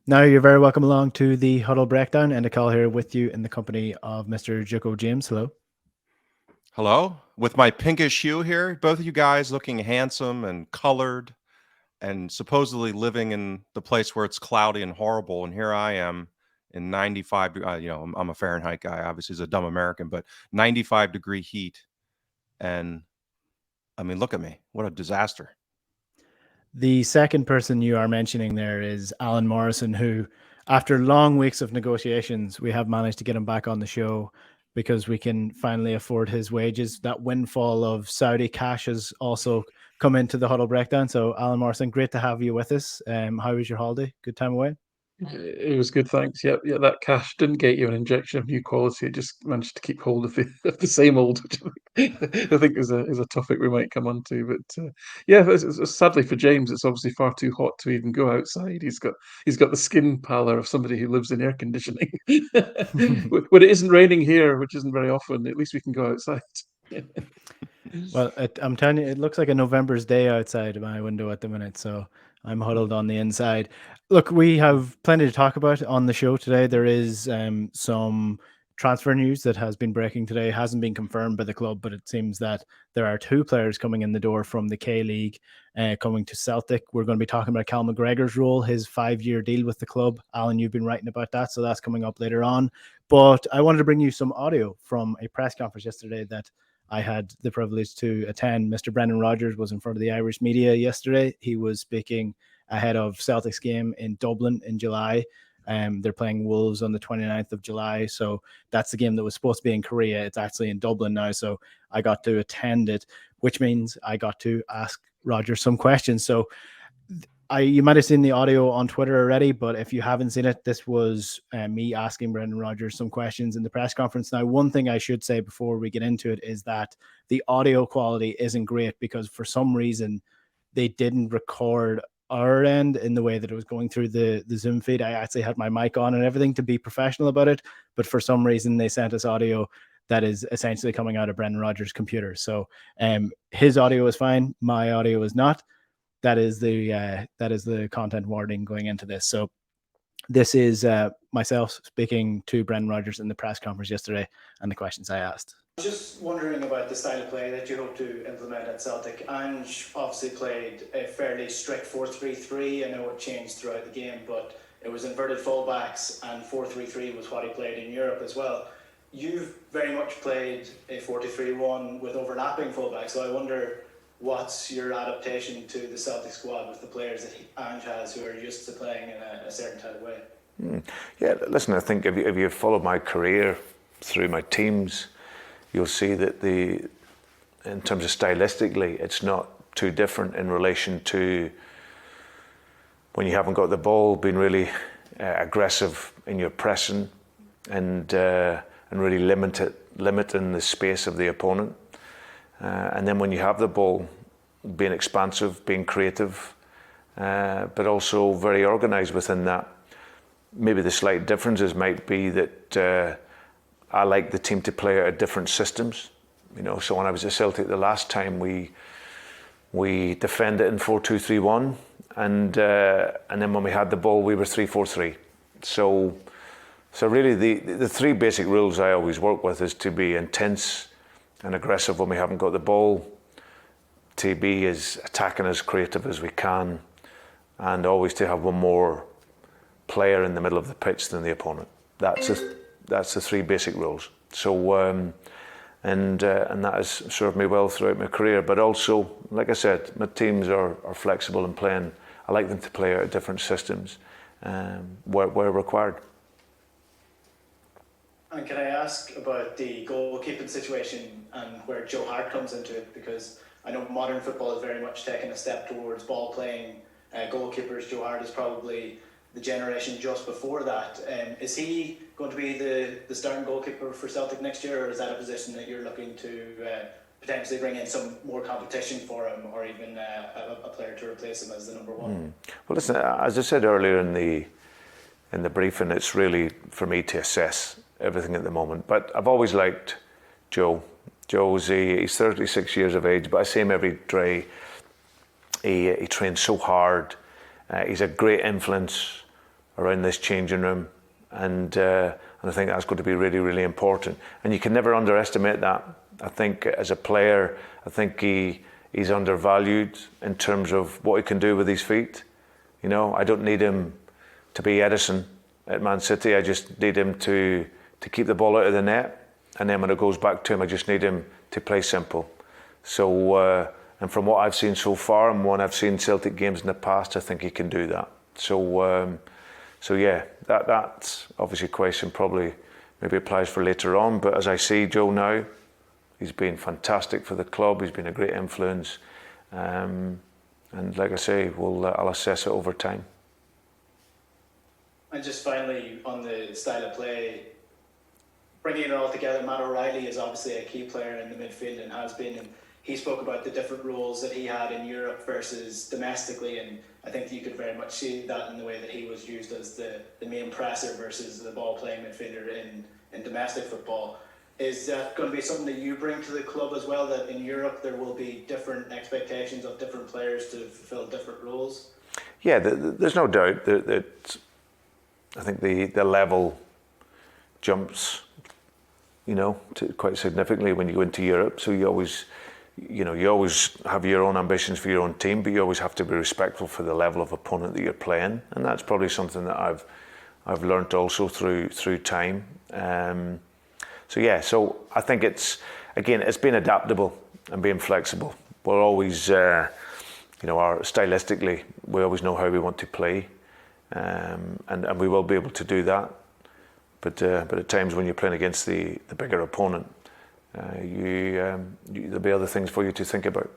Now you're very welcome along to the Huddle Breakdown, and a call here with you in the company of Mr. Joko James. Hello. Hello, with my pinkish hue here, both of you guys looking handsome and colored and supposedly living in the place where it's cloudy and horrible. And here I am in 95, I'm a Fahrenheit guy, obviously, as a dumb American, but 95-degree heat. And I mean, look at me. What a disaster. The second person you are mentioning there is Alan Morrison, who, after long weeks of negotiations, we have managed to get him back on the show because we can finally afford his wages. That windfall of Saudi cash has also come into the Huddle Breakdown. So, Alan Morrison, great to have you with us. How was your holiday? Good time away? It was good, thanks. Yeah, that cash didn't get you an injection of new quality. It just managed to keep hold of the same old, which I think is a topic we might come on to. But yeah, sadly for James, it's obviously far too hot to even go outside. He's got the skin pallor of somebody who lives in air conditioning. When it isn't raining here, which isn't very often, at least we can go outside. Well, I'm telling you, it looks like a November's day outside my window at the minute, so I'm huddled on the inside. Look, we have plenty to talk about on the show today. There is some transfer news that has been breaking today. It hasn't been confirmed by the club, but it seems that there are two players coming in the door from the K-League coming to Celtic. We're going to be talking about Callum McGregor's role, his 5-year deal with the club. Alan, you've been writing about that, so that's coming up later on. But I wanted to bring you some audio from a press conference yesterday that I had the privilege to attend. Mr. Brendan Rodgers was in front of the Irish media yesterday. He was speaking ahead of Celtic's game in Dublin in July. They're playing Wolves on the 29th of July. So that's the game that was supposed to be in Korea. It's actually in Dublin now. So I got to attend it, which means I got to ask Rodgers some questions. So you might have seen the audio on Twitter already, but if you haven't seen it, this was me asking Brendan Rodgers some questions in the press conference. Now, one thing I should say before we get into it is that the audio quality isn't great because for some reason they didn't record our end in the way that it was going through the Zoom feed. I actually had my mic on and everything to be professional about it, but for some reason they sent us audio that is essentially coming out of Brendan Rodgers' computer. So his audio is fine, my audio is not. That is the content warning going into this. So this is myself speaking to Brendan Rodgers in the press conference yesterday and the questions I asked. Just wondering about the style of play that you hope to implement at Celtic. Ange obviously played a fairly strict 4-3-3. I know it changed throughout the game, but it was inverted fullbacks and 4-3-3 was what he played in Europe as well. You've very much played a 4-2-3-1 with overlapping fullbacks, so I wonder what's your adaptation to the Celtic squad with the players that Ange has who are used to playing in a certain type of way? Yeah, listen, I think if you followed my career through my teams, you'll see that in terms of stylistically, it's not too different in relation to when you haven't got the ball, being really aggressive in your pressing and really limiting the space of the opponent. And then when you have the ball, being expansive, being creative, but also very organised within that. Maybe the slight differences might be that I like the team to play out of different systems. So when I was at Celtic the last time, we defended in 4-2-3-1, and then when we had the ball, we were 3-4-3. So really the three basic rules I always work with is to be intense and aggressive when we haven't got the ball, to be as attacking as creative as we can, and always to have one more player in the middle of the pitch than the opponent. That's the three basic rules. So and that has served me well throughout my career. But also, like I said, my teams are flexible in playing. I like them to play out of different systems where required. And can I ask about the goalkeeping situation and where Joe Hart comes into it? Because I know modern football has very much taken a step towards ball playing goalkeepers. Joe Hart is probably the generation just before that. Is he going to be the starting goalkeeper for Celtic next year, or is that a position that you're looking to potentially bring in some more competition for him, or even a player to replace him as the number one? Well, listen, as I said earlier in the briefing, it's really for me to assess everything at the moment. But I've always liked Joe. He's 36 years of age, but I see him every day. He trains so hard. He's a great influence around this changing room, and I think that's going to be really, really important. And you can never underestimate that. I think as a player, I think he's undervalued in terms of what he can do with his feet. You know, I don't need him to be Edison at Man City. I just need him to keep the ball out of the net, and then when it goes back to him, I just need him to play simple. So, and from what I've seen so far, and when I've seen Celtic games in the past, I think he can do that. So yeah, that's obviously a question probably maybe applies for later on. But as I see Joe now, he's been fantastic for the club. He's been a great influence, and like I say, I'll assess it over time. And just finally, on the style of play, bringing it all together, Matt O'Reilly is obviously a key player in the midfield and has been. And he spoke about the different roles that he had in Europe versus domestically, and I think you could very much see that in the way that he was used as the main presser versus the ball-playing midfielder in domestic football. Is that going to be something that you bring to the club as well, that in Europe there will be different expectations of different players to fulfill different roles? Yeah, there's no doubt that I think the level jumps, you know, quite significantly when you go into Europe. So you always have your own ambitions for your own team, but you always have to be respectful for the level of opponent that you're playing, and that's probably something that I've learnt also through time. So I think it's been adaptable and being flexible. We're always, stylistically, we always know how we want to play, and we will be able to do that. But at times when you're playing against the bigger opponent, there'll be other things for you to think about.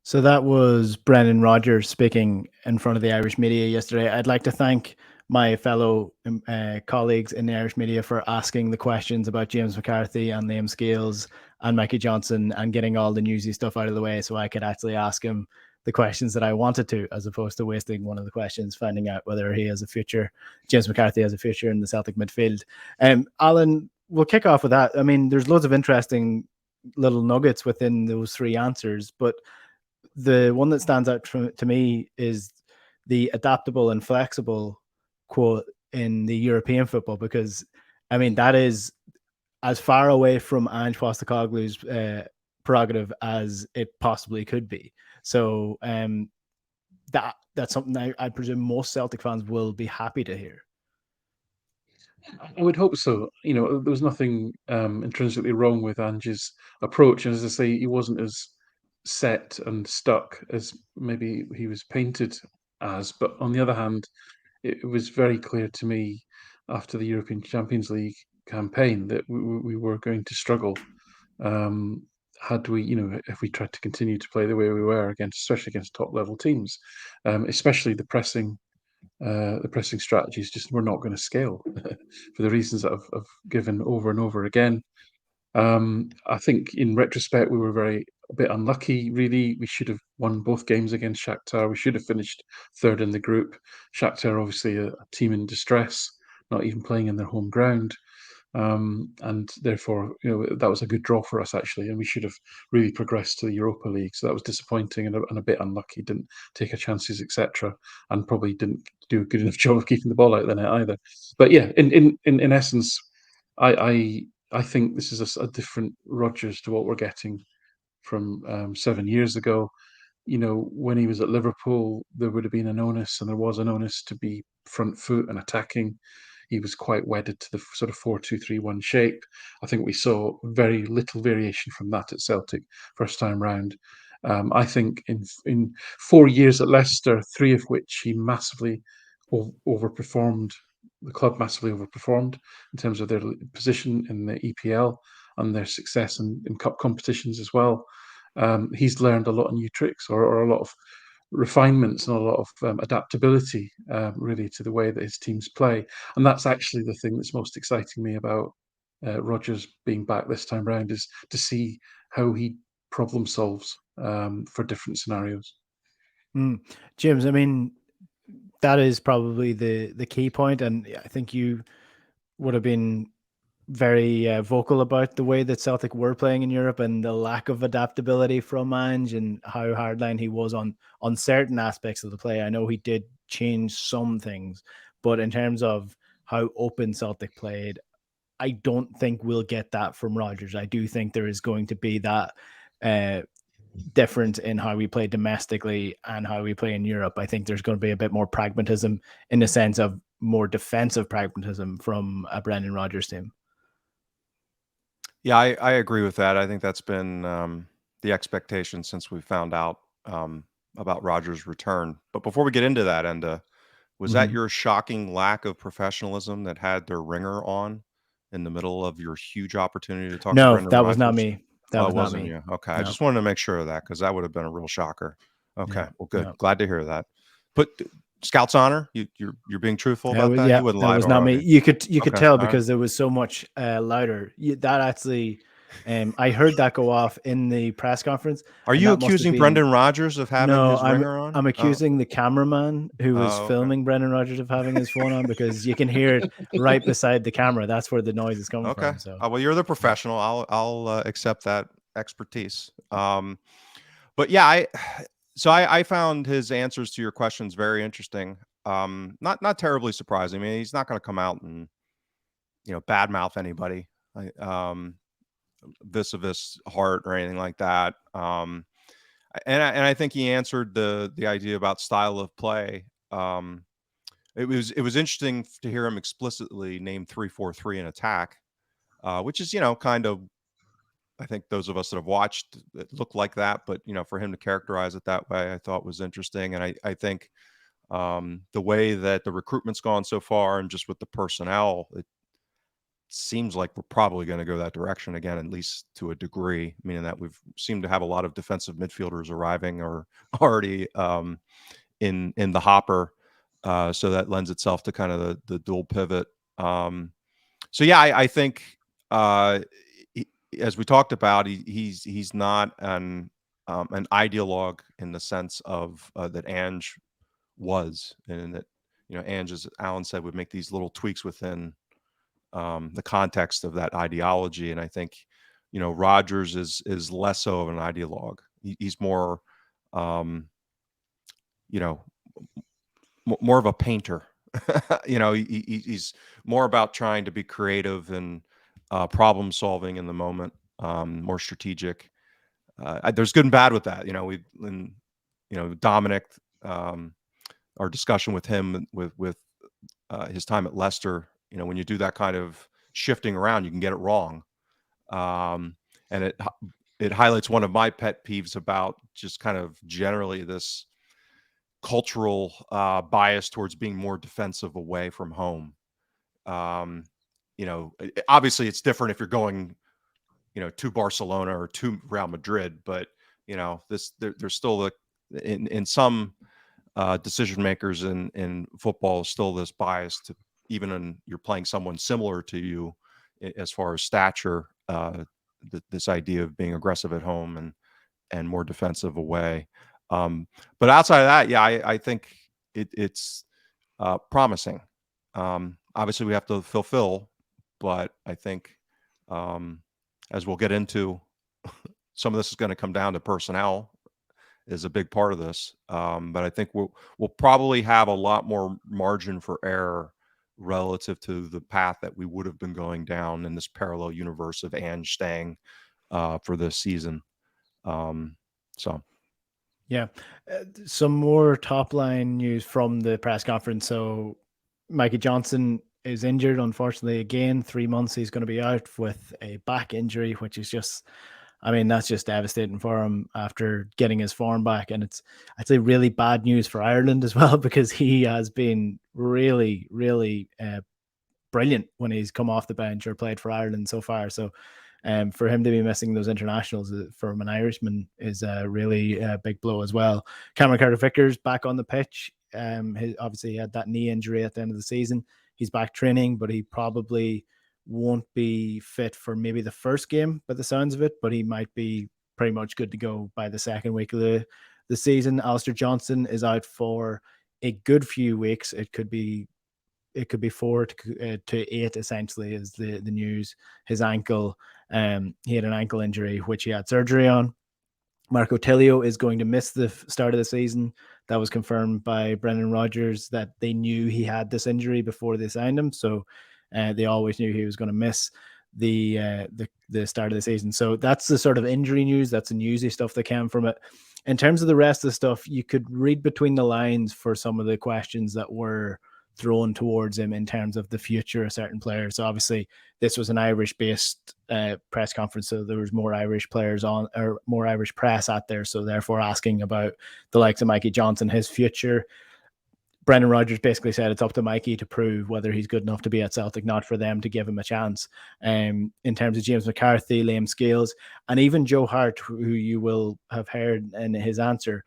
So that was Brendan Rodgers speaking in front of the Irish media yesterday. I'd like to thank my fellow colleagues in the Irish media for asking the questions about James McCarthy and Liam Scales and Mikey Johnson and getting all the newsy stuff out of the way so I could actually ask him the questions that I wanted to, as opposed to wasting one of the questions finding out whether he has a future, James McCarthy has a future in the Celtic midfield. Alan, we'll kick off with that. I mean, there's loads of interesting little nuggets within those three answers, but the one that stands out to me is the adaptable and flexible quote in the European football, because I mean, that is as far away from Ange Postecoglou's prerogative as it possibly could be. So that's something I presume most Celtic fans will be happy to hear. I would hope so. You know, there was nothing intrinsically wrong with Ange's approach, and as I say, he wasn't as set and stuck as maybe he was painted as. But on the other hand, it was very clear to me after the European Champions League campaign that we were going to struggle. Had we, if we tried to continue to play the way we were especially against top level teams, especially the pressing strategies just were not going to scale for the reasons that I've given over and over again. I think in retrospect, we were a bit unlucky, really. We should have won both games against Shakhtar. We should have finished third in the group. Shakhtar, obviously, a team in distress, not even playing in their home ground. And therefore, that was a good draw for us, actually. And we should have really progressed to the Europa League. So that was disappointing and a bit unlucky. Didn't take our chances, etc. And probably didn't do a good enough job of keeping the ball out of the net either. But yeah, in essence, I think this is a different Rodgers to what we're getting from 7 years ago. When he was at Liverpool, there would have been an onus, and there was an onus to be front foot and attacking. He was quite wedded to the sort of 4-2-3-1 shape. I think we saw very little variation from that at Celtic first time round. I think in 4 years at Leicester, 3 of which he massively overperformed, the club massively overperformed in terms of their position in the EPL and their success in cup competitions as well. He's learned a lot of new tricks or a lot of refinements and a lot of adaptability really to the way that his teams play. And that's actually the thing that's most exciting me about Rodgers being back this time round, is to see how he problem solves for different scenarios. James, I mean, that is probably the key point, and I think you would have been very vocal about the way that Celtic were playing in Europe and the lack of adaptability from Ange and how hardline he was on certain aspects of the play. I know he did change some things, but in terms of how open Celtic played, I don't think we'll get that from Rodgers. I do think there is going to be that difference in how we play domestically and how we play in Europe. I think there's going to be a bit more pragmatism in the sense of more defensive pragmatism from a Brendan Rodgers team. Yeah, I agree with that. I think that's been the expectation since we found out about Rodgers' return. But before we get into that, Enda, was that your shocking lack of professionalism that had their ringer on in the middle of your huge opportunity to talk to No, Brendan that was not Rodgers? me. That Oh, was it not wasn't me. you. Okay. I No. just wanted to make sure of that because that would have been a real shocker. Okay. Yeah, Well, good. no. Glad to hear that. But Scout's honor, you're being truthful about that? Yeah, You wouldn't that lie was to not our me. audience. You could Okay, tell all right. because there was so much louder. That actually, I heard that go off in the press conference. Are and you that must have accusing been- Brendan Rodgers of having No, his ringer on? I'm accusing the cameraman who was Oh, okay. filming Brendan Rodgers of having his phone on because you can hear it right beside the camera. That's where the noise is coming Okay. from. So Well, you're the professional. I'll accept that expertise. But yeah, I found his answers to your questions very interesting. Not terribly surprising. I mean, he's not going to come out and badmouth anybody, vis-a-vis Hart or anything like that. And I think he answered the idea about style of play. It was interesting to hear him explicitly name 3-4-3 in attack, which is kind of, I think those of us that have watched it look like that, but for him to characterize it that way, I thought was interesting. And I think the way that the recruitment's gone so far, and just with the personnel, it seems like we're probably going to go that direction again, at least to a degree. Meaning that we've seemed to have a lot of defensive midfielders arriving or already in the hopper, so that lends itself to kind of the dual pivot. So yeah, I think as we talked about, he's not an ideologue in the sense of that Ange was, and that Ange, as Alan said, would make these little tweaks within the context of that ideology. And I think Rodgers is less so of an ideologue. He's more more of a painter. He's more about trying to be creative and problem solving in the moment, more strategic. There's good and bad with that. Dominik, our discussion with him with his time at Leicester, when you do that kind of shifting around, you can get it wrong. And it highlights one of my pet peeves about just kind of generally this cultural bias towards being more defensive away from home. Obviously it's different if you're going, to Barcelona or to Real Madrid, but there's still in some decision makers in football, still this bias to, even when you're playing someone similar to you as far as stature, this idea of being aggressive at home and more defensive away. But outside of that, yeah, I think it's promising. Obviously we have to fulfill, but I think as we'll get into, some of this is going to come down to personnel is a big part of this. But I think we'll probably have a lot more margin for error relative to the path that we would have been going down in this parallel universe of Ange staying for this season. So. Yeah. Some more top line news from the press conference. So Mikey Johnson is injured, unfortunately, again. 3 months he's going to be out with a back injury, which is just, that's just devastating for him after getting his form back. And it's, I'd say, really bad news for Ireland as well, because he has been really, really brilliant when he's come off the bench or played for Ireland so far. So for him to be missing those internationals from an Irishman is a really big blow as well. Cameron Carter-Vickers back on the pitch. Obviously he had that knee injury at the end of the season. He's back training, but he probably won't be fit for maybe the first game by the sounds of it, but he might be pretty much good to go by the second week of the season. Alistair Johnston is out for a good few weeks. It could be it could be 4 to 8 essentially is the news. His ankle, he had an ankle injury which he had surgery on. Marco Tilio is going to miss the start of the season. That was confirmed by Brendan Rodgers, that they knew he had this injury before they signed him, so they always knew he was going to miss the start of the season. So that's the sort of injury news. That's the newsy stuff that came from it. In terms of the rest of the stuff, you could read between the lines for some of the questions that were thrown towards him in terms of the future of certain players. So obviously, this was an Irish-based press conference, so there was more Irish players on, or more Irish press out there. So therefore, asking about the likes of Mikey Johnson, his future. Brendan Rodgers basically said it's up to Mikey to prove whether he's good enough to be at Celtic, not for them to give him a chance. In terms of James McCarthy, Liam Scales, and even Joe Hart, who you will have heard in his answer,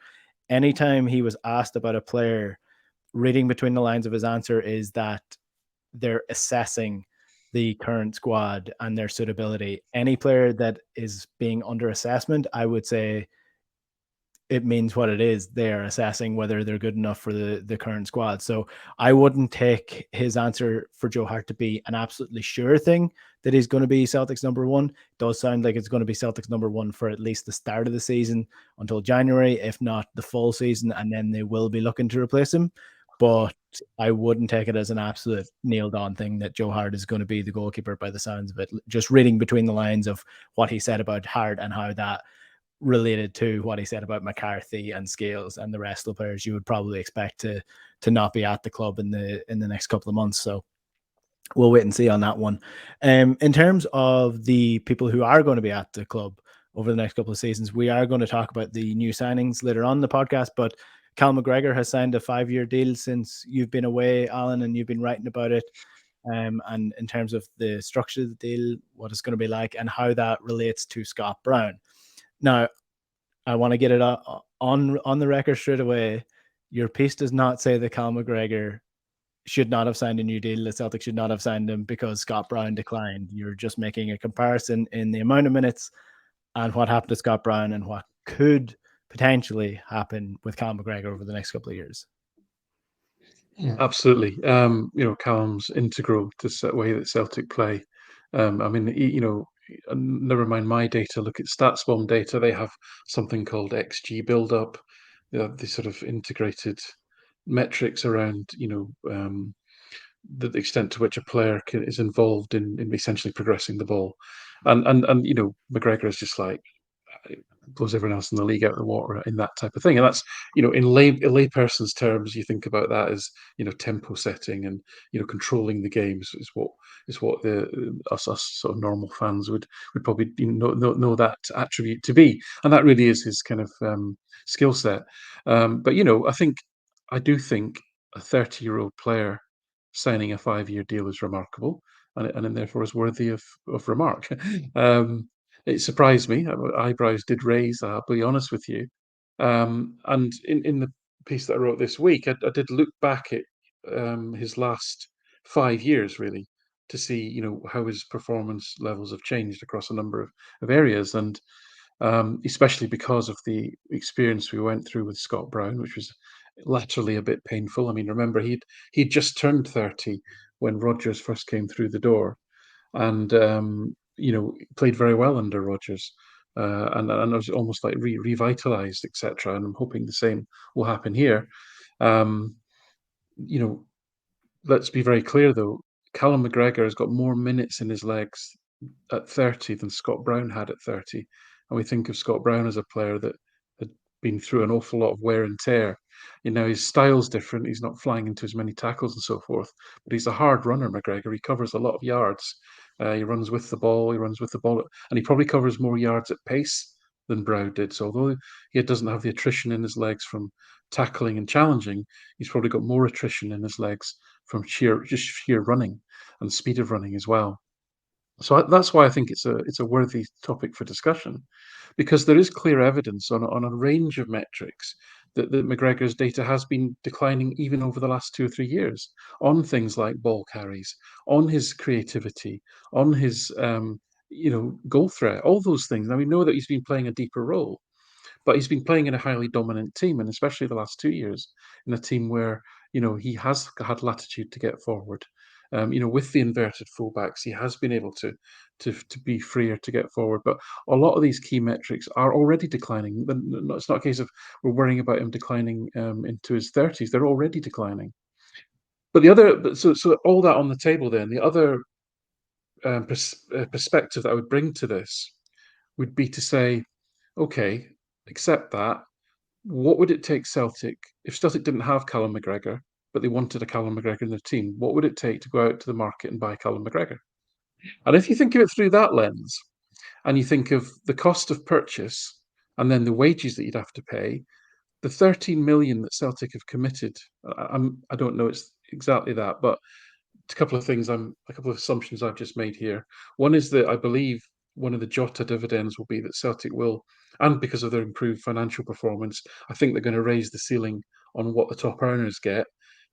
anytime he was asked about a player, reading between the lines of his answer is that they're assessing the current squad and their suitability. Any player that is being under assessment, I would say it means what it is. They're assessing whether they're good enough for the current squad. So I wouldn't take his answer for Joe Hart to be an absolutely sure thing that he's going to be Celtic's number one. It does sound like it's going to be Celtic's number one for at least the start of the season until January, if not the full season, and then they will be looking to replace him. But I wouldn't take it as an absolute nailed on thing that Joe Hart is going to be the goalkeeper by the sounds of it. Just reading between the lines of what he said about Hart and how that related to what he said about McCarthy and Scales and the rest of the players you would probably expect to not be at the club in the next couple of months. So we'll wait and see on that one. In terms of the people who are going to be at the club over the next couple of seasons, we are going to talk about the new signings later on in the podcast, but Callum McGregor has signed a 5-year deal since you've been away, Alan, and you've been writing about it. And in terms of the structure of the deal, what it's going to be like, and how that relates to Scott Brown. Now, I want to get it on the record straight away. Your piece does not say that Callum McGregor should not have signed a new deal, that Celtic should not have signed him because Scott Brown declined. You're just making a comparison in the amount of minutes and what happened to Scott Brown and what could potentially happen with Callum McGregor over the next couple of years. Yeah, absolutely. Callum's integral to the way that Celtic play. Never mind my data. Look at StatsBomb data. They have something called XG build-up. They have these sort of integrated metrics around, the extent to which a player is involved in essentially progressing the ball, and McGregor is just like blows everyone else in the league out of the water in that type of thing. And that's, in layperson's terms, you think about that as, tempo setting and, controlling the games is what the us sort of normal fans would probably know that attribute to be. And that really is his kind of skill set. But I do think a 30-year-old player signing a 5-year deal is remarkable, and therefore is worthy of remark. It surprised me. Eyebrows did raise, I'll be honest with you. And in the piece that I wrote this week, I did look back at his last 5 years, really, to see, how his performance levels have changed across a number of areas. And especially because of the experience we went through with Scott Brown, which was laterally a bit painful. I mean, remember, he'd just turned 30 when Rodgers first came through the door. And played very well under Rodgers, and I was almost like revitalized, etc. And I'm hoping the same will happen here. Um, you know, let's be very clear though. Callum McGregor has got more minutes in his legs at 30 than Scott Brown had at 30, and we think of Scott Brown as a player that had been through an awful lot of wear and tear. His style's different. He's not flying into as many tackles and so forth, but he's a hard runner, McGregor. He covers a lot of yards. He runs with the ball. He runs with the ball, and he probably covers more yards at pace than Brown did. So although he doesn't have the attrition in his legs from tackling and challenging, he's probably got more attrition in his legs from sheer running and speed of running as well. So that's why I think it's a worthy topic for discussion, because there is clear evidence on a range of metrics that McGregor's data has been declining even over the last 2 or 3 years on things like ball carries, on his creativity, on his goal threat, all those things. Now we know that he's been playing a deeper role, but he's been playing in a highly dominant team, and especially the last 2 years in a team where he has had latitude to get forward. With the inverted fullbacks, he has been able to be freer to get forward. But a lot of these key metrics are already declining. It's not a case of we're worrying about him declining into his 30s. They're already declining. But so all that on the table, then the other perspective that I would bring to this would be to say, okay, accept that. What would it take Celtic if Celtic didn't have Callum McGregor, but they wanted a Callum McGregor in their team? What would it take to go out to the market and buy Callum McGregor? And if you think of it through that lens, and you think of the cost of purchase and then the wages that you'd have to pay, the 13 million that Celtic have committed, I don't know it's exactly that, but a couple of assumptions I've just made here. One is that I believe one of the Jota dividends will be that Celtic will, and because of their improved financial performance, I think they're going to raise the ceiling on what the top earners get,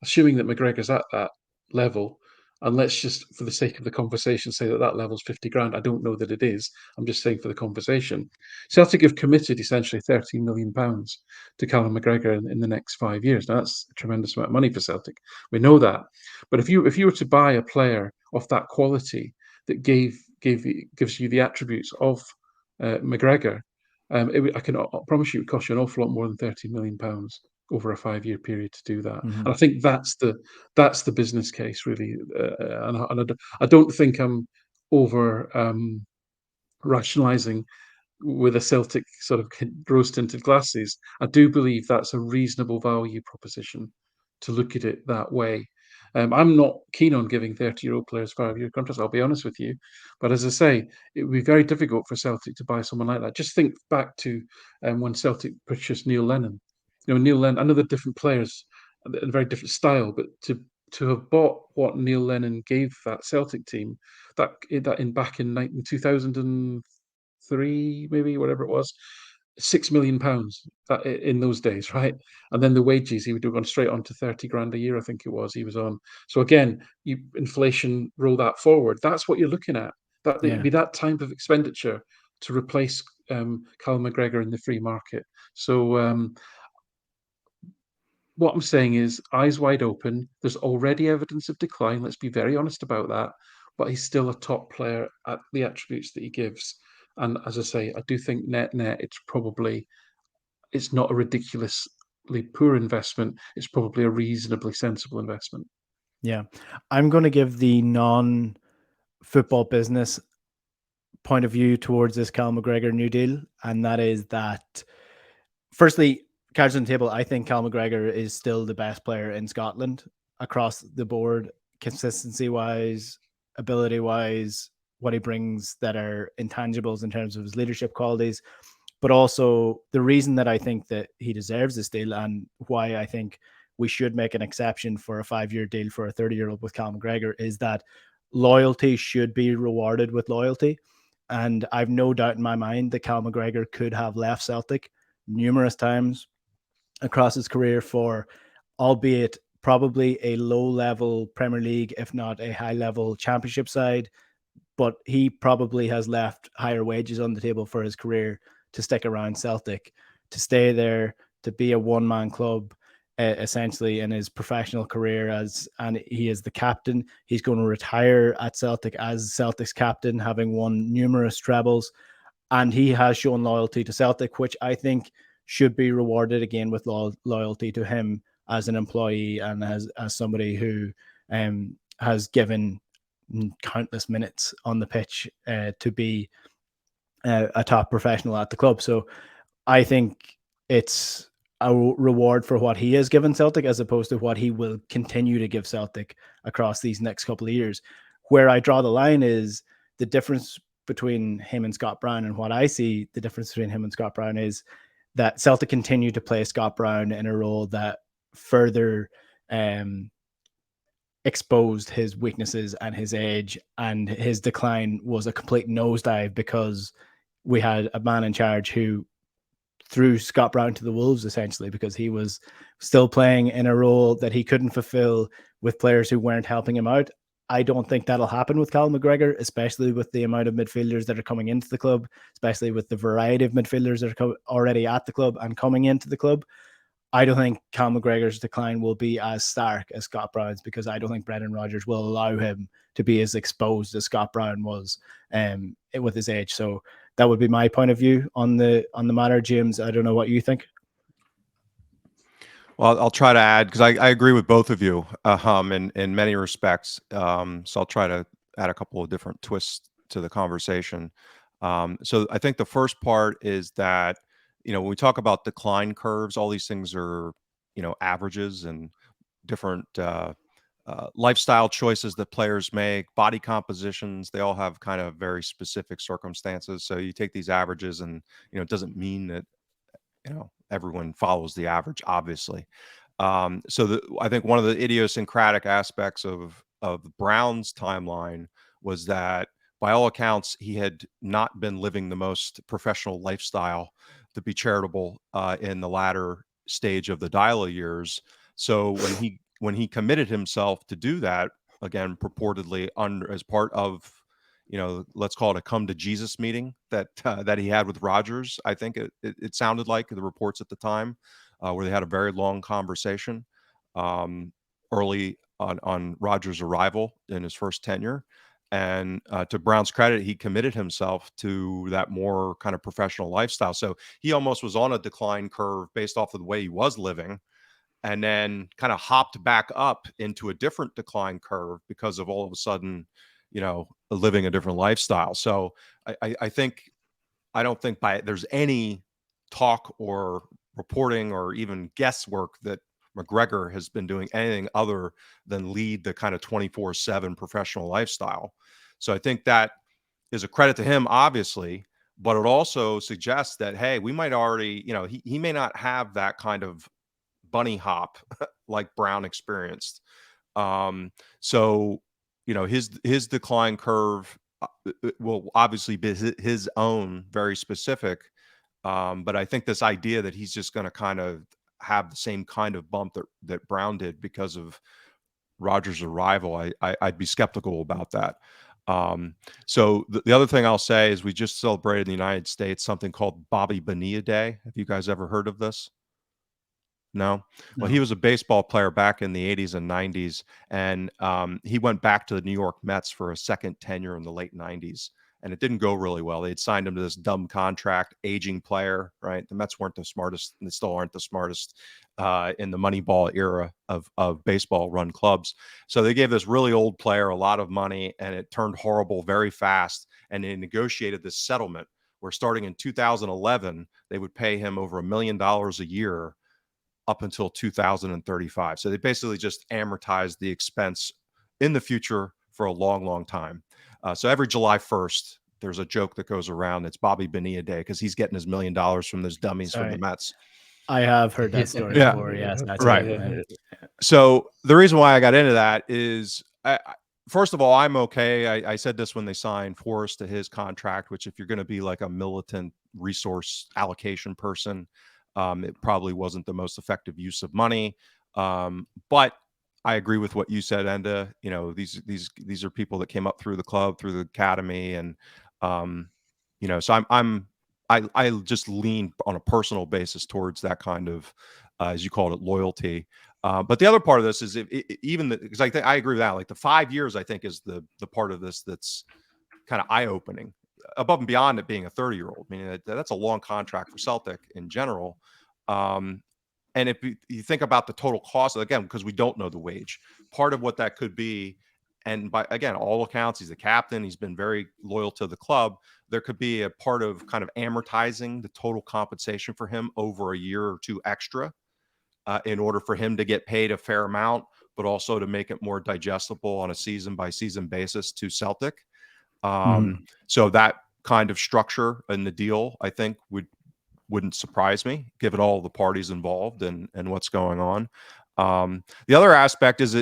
assuming that McGregor's at that level. And let's just, for the sake of the conversation, say that level's 50 grand. I don't know that it is. I'm just saying for the conversation. Celtic have committed essentially £13 million to Callum McGregor in the next 5 years. Now, that's a tremendous amount of money for Celtic. We know that. But if you were to buy a player of that quality that gives you the attributes of McGregor, I can promise you it would cost you an awful lot more than £13 million over a 5-year period to do that. And I think that's the business case really. And I don't think I'm over rationalising with a Celtic sort of rose-tinted glasses. I do believe that's a reasonable value proposition to look at it that way. I'm not keen on giving 30-year-old players 5-year contracts, I'll be honest with you. But as I say, it would be very difficult for Celtic to buy someone like that. Just think back to when Celtic purchased Neil Lennon. Neil Lennon, I know they're different players, a very different style, but to have bought what Neil Lennon gave that Celtic team, back in 2003, maybe, whatever it was, £6 million that in those days, right? And then the wages, he would have gone straight on to 30 grand a year, I think it was, he was on. So again, inflation, roll that forward. That's what you're looking at. It'd be that type of expenditure to replace Callum McGregor in the free market. So what I'm saying is eyes wide open. There's already evidence of decline. Let's be very honest about that. But he's still a top player at the attributes that he gives. And as I say, I do think net, it's not a ridiculously poor investment. It's probably a reasonably sensible investment. Yeah. I'm going to give the non-football business point of view towards this Callum McGregor new deal. And that is that, firstly, cards on the table, I think Callum McGregor is still the best player in Scotland across the board, consistency-wise, ability-wise, what he brings that are intangibles in terms of his leadership qualities. But also the reason that I think that he deserves this deal and why I think we should make an exception for a 5-year deal for a 30-year-old with Callum McGregor is that loyalty should be rewarded with loyalty. And I've no doubt in my mind that Callum McGregor could have left Celtic numerous times across his career for, albeit probably a low-level Premier League, if not a high-level Championship side. But he probably has left higher wages on the table for his career to stick around Celtic, to stay there, to be a one-man club, essentially in his professional career and he is the captain. He's going to retire at Celtic as Celtic's captain, having won numerous trebles, and he has shown loyalty to Celtic, which I think should be rewarded again with loyalty to him as an employee and as somebody who has given countless minutes on the pitch to be a top professional at the club. So I think it's a reward for what he has given Celtic as opposed to what he will continue to give Celtic across these next couple of years. Where I draw the line is the difference between him and Scott Brown, and what I see the difference between him and Scott Brown is that Celtic continue to play Scott Brown in a role that further exposed his weaknesses and his age, and his decline was a complete nosedive because we had a man in charge who threw Scott Brown to the wolves, essentially, because he was still playing in a role that he couldn't fulfill with players who weren't helping him out. I don't think that'll happen with Callum McGregor, especially with the amount of midfielders that are coming into the club, especially with the variety of midfielders that are already at the club and coming into the club. I don't think Callum McGregor's decline will be as stark as Scott Brown's, because I don't think Brendan Rodgers will allow him to be as exposed as Scott Brown was with his age. So that would be my point of view on the matter. James, I don't know what you think. Well, I'll try to add, because I agree with both of you in many respects. So I'll try to add a couple of different twists to the conversation. So I think the first part is that, when we talk about decline curves, all these things are, averages and different lifestyle choices that players make, body compositions. They all have kind of very specific circumstances. So you take these averages and, it doesn't mean that, everyone follows the average, obviously. So I think one of the idiosyncratic aspects of Brown's timeline was that, by all accounts, he had not been living the most professional lifestyle, to be charitable, in the latter stage of the Dyla years. So when he committed himself to do that, again, purportedly as part of, let's call it a come to Jesus meeting that he had with Rodgers. I think it sounded like the reports at the time, where they had a very long conversation early on Rodgers' arrival in his first tenure. And to Brown's credit, he committed himself to that more kind of professional lifestyle. So he almost was on a decline curve based off of the way he was living, and then kind of hopped back up into a different decline curve because of all of a sudden, living a different lifestyle. So I think, I don't think there's any talk or reporting or even guesswork that McGregor has been doing anything other than lead the kind of 24/7 professional lifestyle. So I think that is a credit to him, obviously, but it also suggests that, hey, we might already, he may not have that kind of bunny hop like Brown experienced. So, his decline curve will obviously be his own, very specific. But I think this idea that he's just going to kind of have the same kind of bump that Brown did because of Rodgers' arrival, I'd be skeptical about that. So the other thing I'll say is, we just celebrated in the United States something called Bobby Bonilla Day. Have you guys ever heard of this? No? Well, he No. was a baseball player back in the 80s and 90s, and he went back to the New York Mets for a second tenure in the late 90s, and it didn't go really well. They'd signed him to this dumb contract, aging player, right? The Mets weren't the smartest, and they still aren't the smartest in the Moneyball era of baseball-run clubs. So they gave this really old player a lot of money, and it turned horrible very fast, and they negotiated this settlement where, starting in 2011, they would pay him over $1 million a year up until 2035. So they basically just amortized the expense in the future for a long, long time. So every July 1st, there's a joke that goes around. It's Bobby Bonilla Day, because he's getting his $1 million from those dummies from the Mets. I have heard that story Yeah. before. Yes, that's Right. right. So the reason why I got into that is, first of all, I'm okay. I said this when they signed Forrest to his contract, which, if you're going to be like a militant resource allocation person, it probably wasn't the most effective use of money. But I agree with what you said, Enda. These are people that came up through the club, through the academy, and so I just lean on a personal basis towards that kind of, as you called it, loyalty. But the other part of this is, because I agree with that. Like, the 5 years, I think, is the part of this that's kind of eye opening, above and beyond it being a 30-year-old. I mean, that's a long contract for Celtic in general. And if you think about the total cost, again, because we don't know the wage, part of what that could be, and by, again, all accounts, he's the captain, he's been very loyal to the club. There could be a part of kind of amortizing the total compensation for him over a year or two extra, in order for him to get paid a fair amount, but also to make it more digestible on a season by season basis to Celtic. So that kind of structure in the deal, I think, wouldn't surprise me, given all the parties involved and what's going on. The other aspect is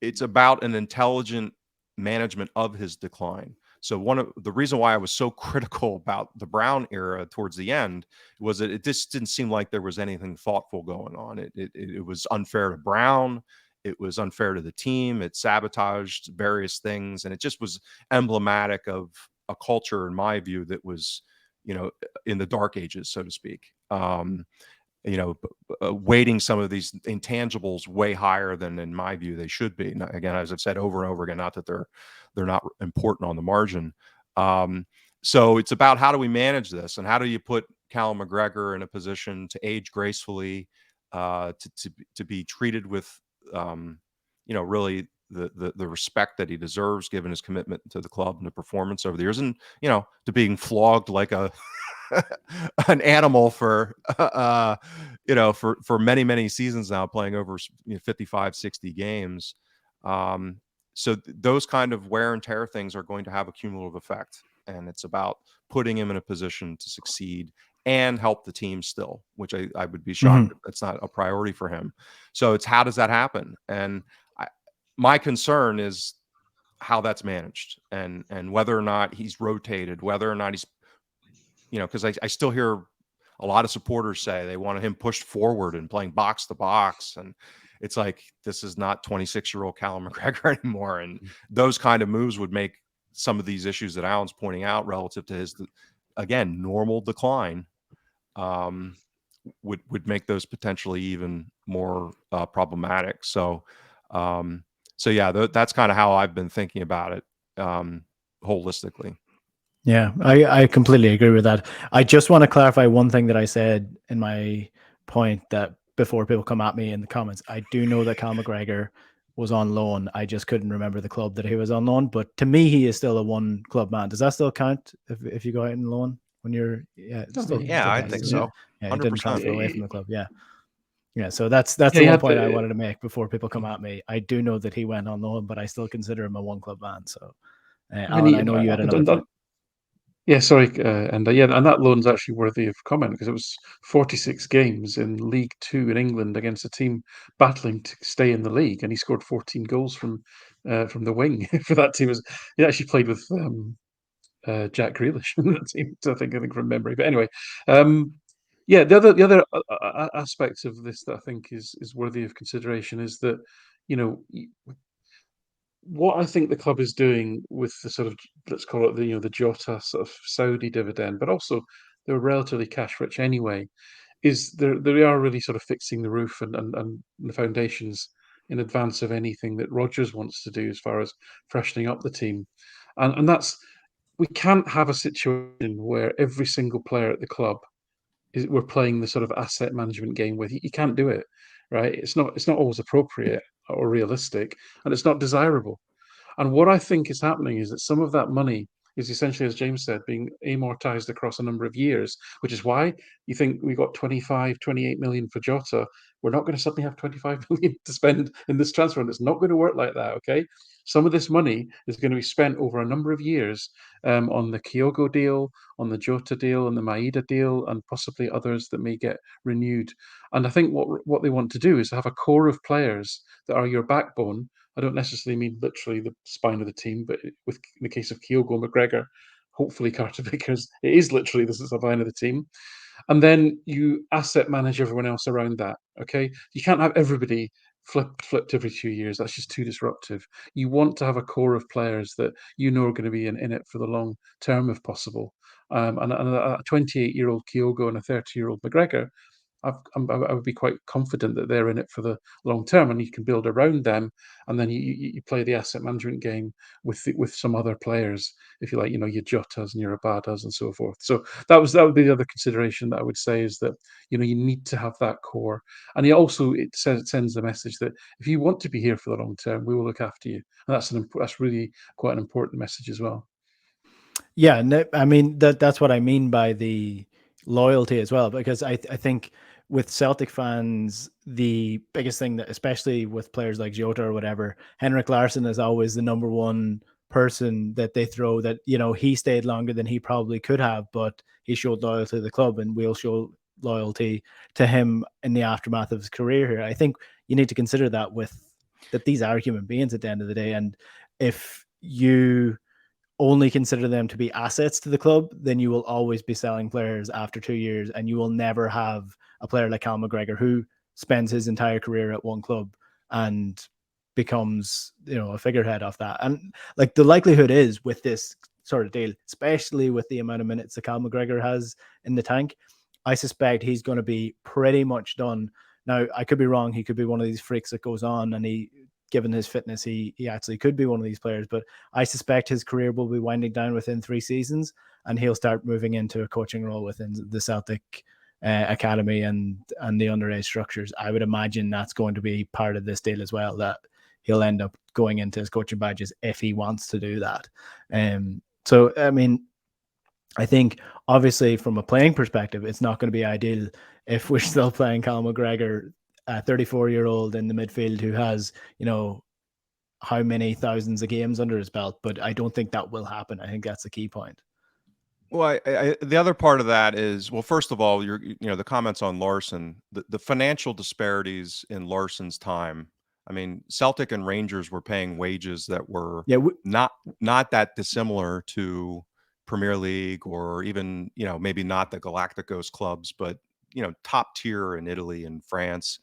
it's about an intelligent management of his decline. So one of the reason why I was so critical about the Brown era towards the end was that it just didn't seem like there was anything thoughtful going on. It was unfair to Brown. It was unfair to the team. It sabotaged various things, and it just was emblematic of a culture, in my view, that was, in the dark ages, so to speak. weighting some of these intangibles way higher than, in my view, they should be. Now, again, as I've said over and over again, not that they're not important on the margin. So it's about how do we manage this, and how do you put Callum McGregor in a position to age gracefully, to be treated with, really the respect that he deserves, given his commitment to the club and the performance over the years, and to being flogged like a an animal for for many seasons now, playing over 55, 60 games. So those kind of wear and tear things are going to have a cumulative effect, and it's about putting him in a position to succeed and help the team still, which I would be shocked if that's not a priority for him. So it's, how does that happen? And my concern is how that's managed, and whether or not he's rotated, whether or not he's, because I still hear a lot of supporters say they want him pushed forward and playing box to box. And it's like, this is not 26-year-old Callum McGregor anymore. And those kind of moves would make some of these issues that Alan's pointing out relative to his, again, normal decline, would make those potentially even more problematic. So yeah, that's kind of how I've been thinking about it, holistically. Yeah, I completely agree with that. I just want to clarify one thing that I said in my point, that before people come at me in the comments, I do know that Callum McGregor was on loan. I just couldn't remember the club that he was on loan. But to me, he is still a one club man. Does that still count if you go out in loan when you're? Yeah, I think so. Yeah, he didn't 100%. transfer away from the club. Yeah. Yeah, so that's Yeah, the he one had point the- I wanted to make before people come at me. I do know that he went on loan, but I still consider him a one club man. So, Alan, I know you had another point. Yeah, sorry, and that loan's actually worthy of comment, because it was 46 games in League Two in England against a team battling to stay in the league, and he scored 14 goals from the wing for that team. He actually played with Jack Grealish in that team, I think from memory. But anyway, yeah, the other aspect of this that I think is worthy of consideration is that, what I think the club is doing with the sort of, let's call it the Jota sort of Saudi dividend, but also they're relatively cash rich anyway, is they are really sort of fixing the roof and the foundations in advance of anything that Rodgers wants to do as far as freshening up the team, and that's, we can't have a situation where every single player at the club we're playing the sort of asset management game with. You can't do it, right? It's not always appropriate or realistic, and it's not desirable. And what I think is happening is that some of that money is essentially, as James said, being amortized across a number of years, which is why you think we got 25, 28 million for Jota. We're not going to suddenly have 25 million to spend in this transfer, and it's not going to work like that, okay? Some of this money is going to be spent over a number of years on the Kyogo deal, on the Jota deal, and the Maeda deal, and possibly others that may get renewed. And I think what they want to do is have a core of players that are your backbone. I don't necessarily mean literally the spine of the team, but in the case of Kyogo McGregor, hopefully Carter Vickers, it is literally the spine of the team. And then you asset manage everyone else around that. Okay, you can't have everybody flipped every 2 years. That's just too disruptive. You want to have a core of players that are going to be in it for the long term, if possible. And a 28-year-old Kyogo and a 30-year-old McGregor, I would be quite confident that they're in it for the long term, and you can build around them, and then you play the asset management game with some other players, if you like, your Jotas and your Abadas and so forth. So that would be the other consideration that I would say, is that you need to have that core, and it sends the message that if you want to be here for the long term, we will look after you, and that's really quite an important message as well. Yeah, I mean that's what I mean by the loyalty as well, because I think with Celtic fans, the biggest thing that, especially with players like Jota or whatever, Henrik Larsson is always the number one person that they throw, that he stayed longer than he probably could have, but he showed loyalty to the club, and we'll show loyalty to him in the aftermath of his career here. I think you need to consider that these are human beings at the end of the day, and if you only consider them to be assets to the club, then you will always be selling players after 2 years, and you will never have a player like Callum McGregor who spends his entire career at one club and becomes, a figurehead of that. And like, the likelihood is with this sort of deal, especially with the amount of minutes that Callum McGregor has in the tank, I suspect he's going to be pretty much done. Now, I could be wrong. He could be one of these freaks that goes on, and given his fitness, he actually could be one of these players. But I suspect his career will be winding down within 3 seasons, and he'll start moving into a coaching role within the Celtic academy and the underage structures. I would imagine that's going to be part of this deal as well, that he'll end up going into his coaching badges if he wants to do that. So, I mean, I think obviously from a playing perspective, it's not going to be ideal if we're still playing Callum McGregor, a 34-year-old in the midfield who has, how many thousands of games under his belt. But I don't think that will happen. I think that's the key point. Well, the other part of that is, well, first of all, the comments on Larsson, the financial disparities in Larsson's time. I mean, Celtic and Rangers were paying wages that were not that dissimilar to Premier League, or even, maybe not the Galacticos clubs, but, top tier in Italy and France.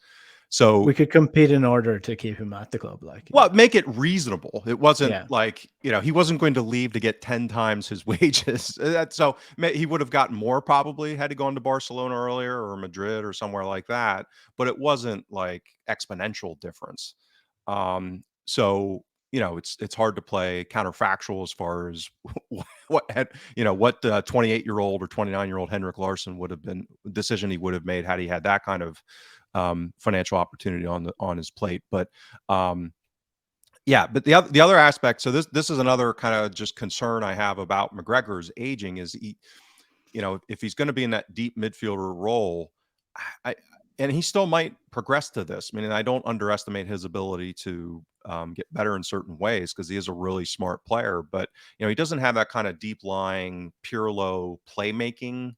So we could compete in order to keep him at the club. Make it reasonable. It wasn't like, he wasn't going to leave to get 10 times his wages. So he would have gotten more probably had he gone to Barcelona earlier or Madrid or somewhere like that. But it wasn't like exponential difference. So, it's hard to play counterfactual as far as what 28-year-old or 29-year-old Henrik Larsson would have been, decision he would have made had he had that kind of financial opportunity on his plate. But but the other aspect, so this is another kind of just concern I have about McGregor's aging, is if he's going to be in that deep midfielder role, and he still might progress to this. I mean, I don't underestimate his ability to get better in certain ways, because he is a really smart player, but he doesn't have that kind of deep lying Pirlo playmaking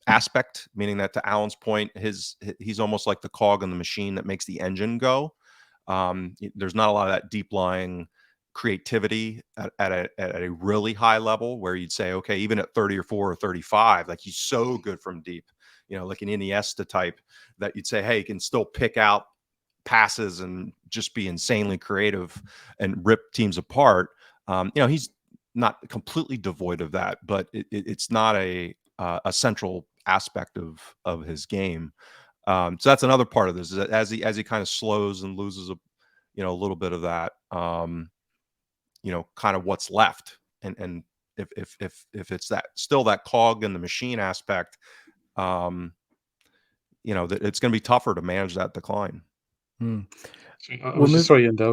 aspect, meaning that, to Alan's point, he's almost like the cog in the machine that makes the engine go. There's not a lot of that deep lying creativity at a really high level where you'd say, okay, even at 34 or 35, like, he's so good from deep, like an Iniesta type, that you'd say, hey, he can still pick out passes and just be insanely creative and rip teams apart. He's not completely devoid of that, but it's not a central aspect of his game. So that's another part of this, is that as he kind of slows and loses a little bit of that, kind of what's left, and if it's that still that cog in the machine aspect, that it's going to be tougher to manage that decline. I was just sorry, Enda. I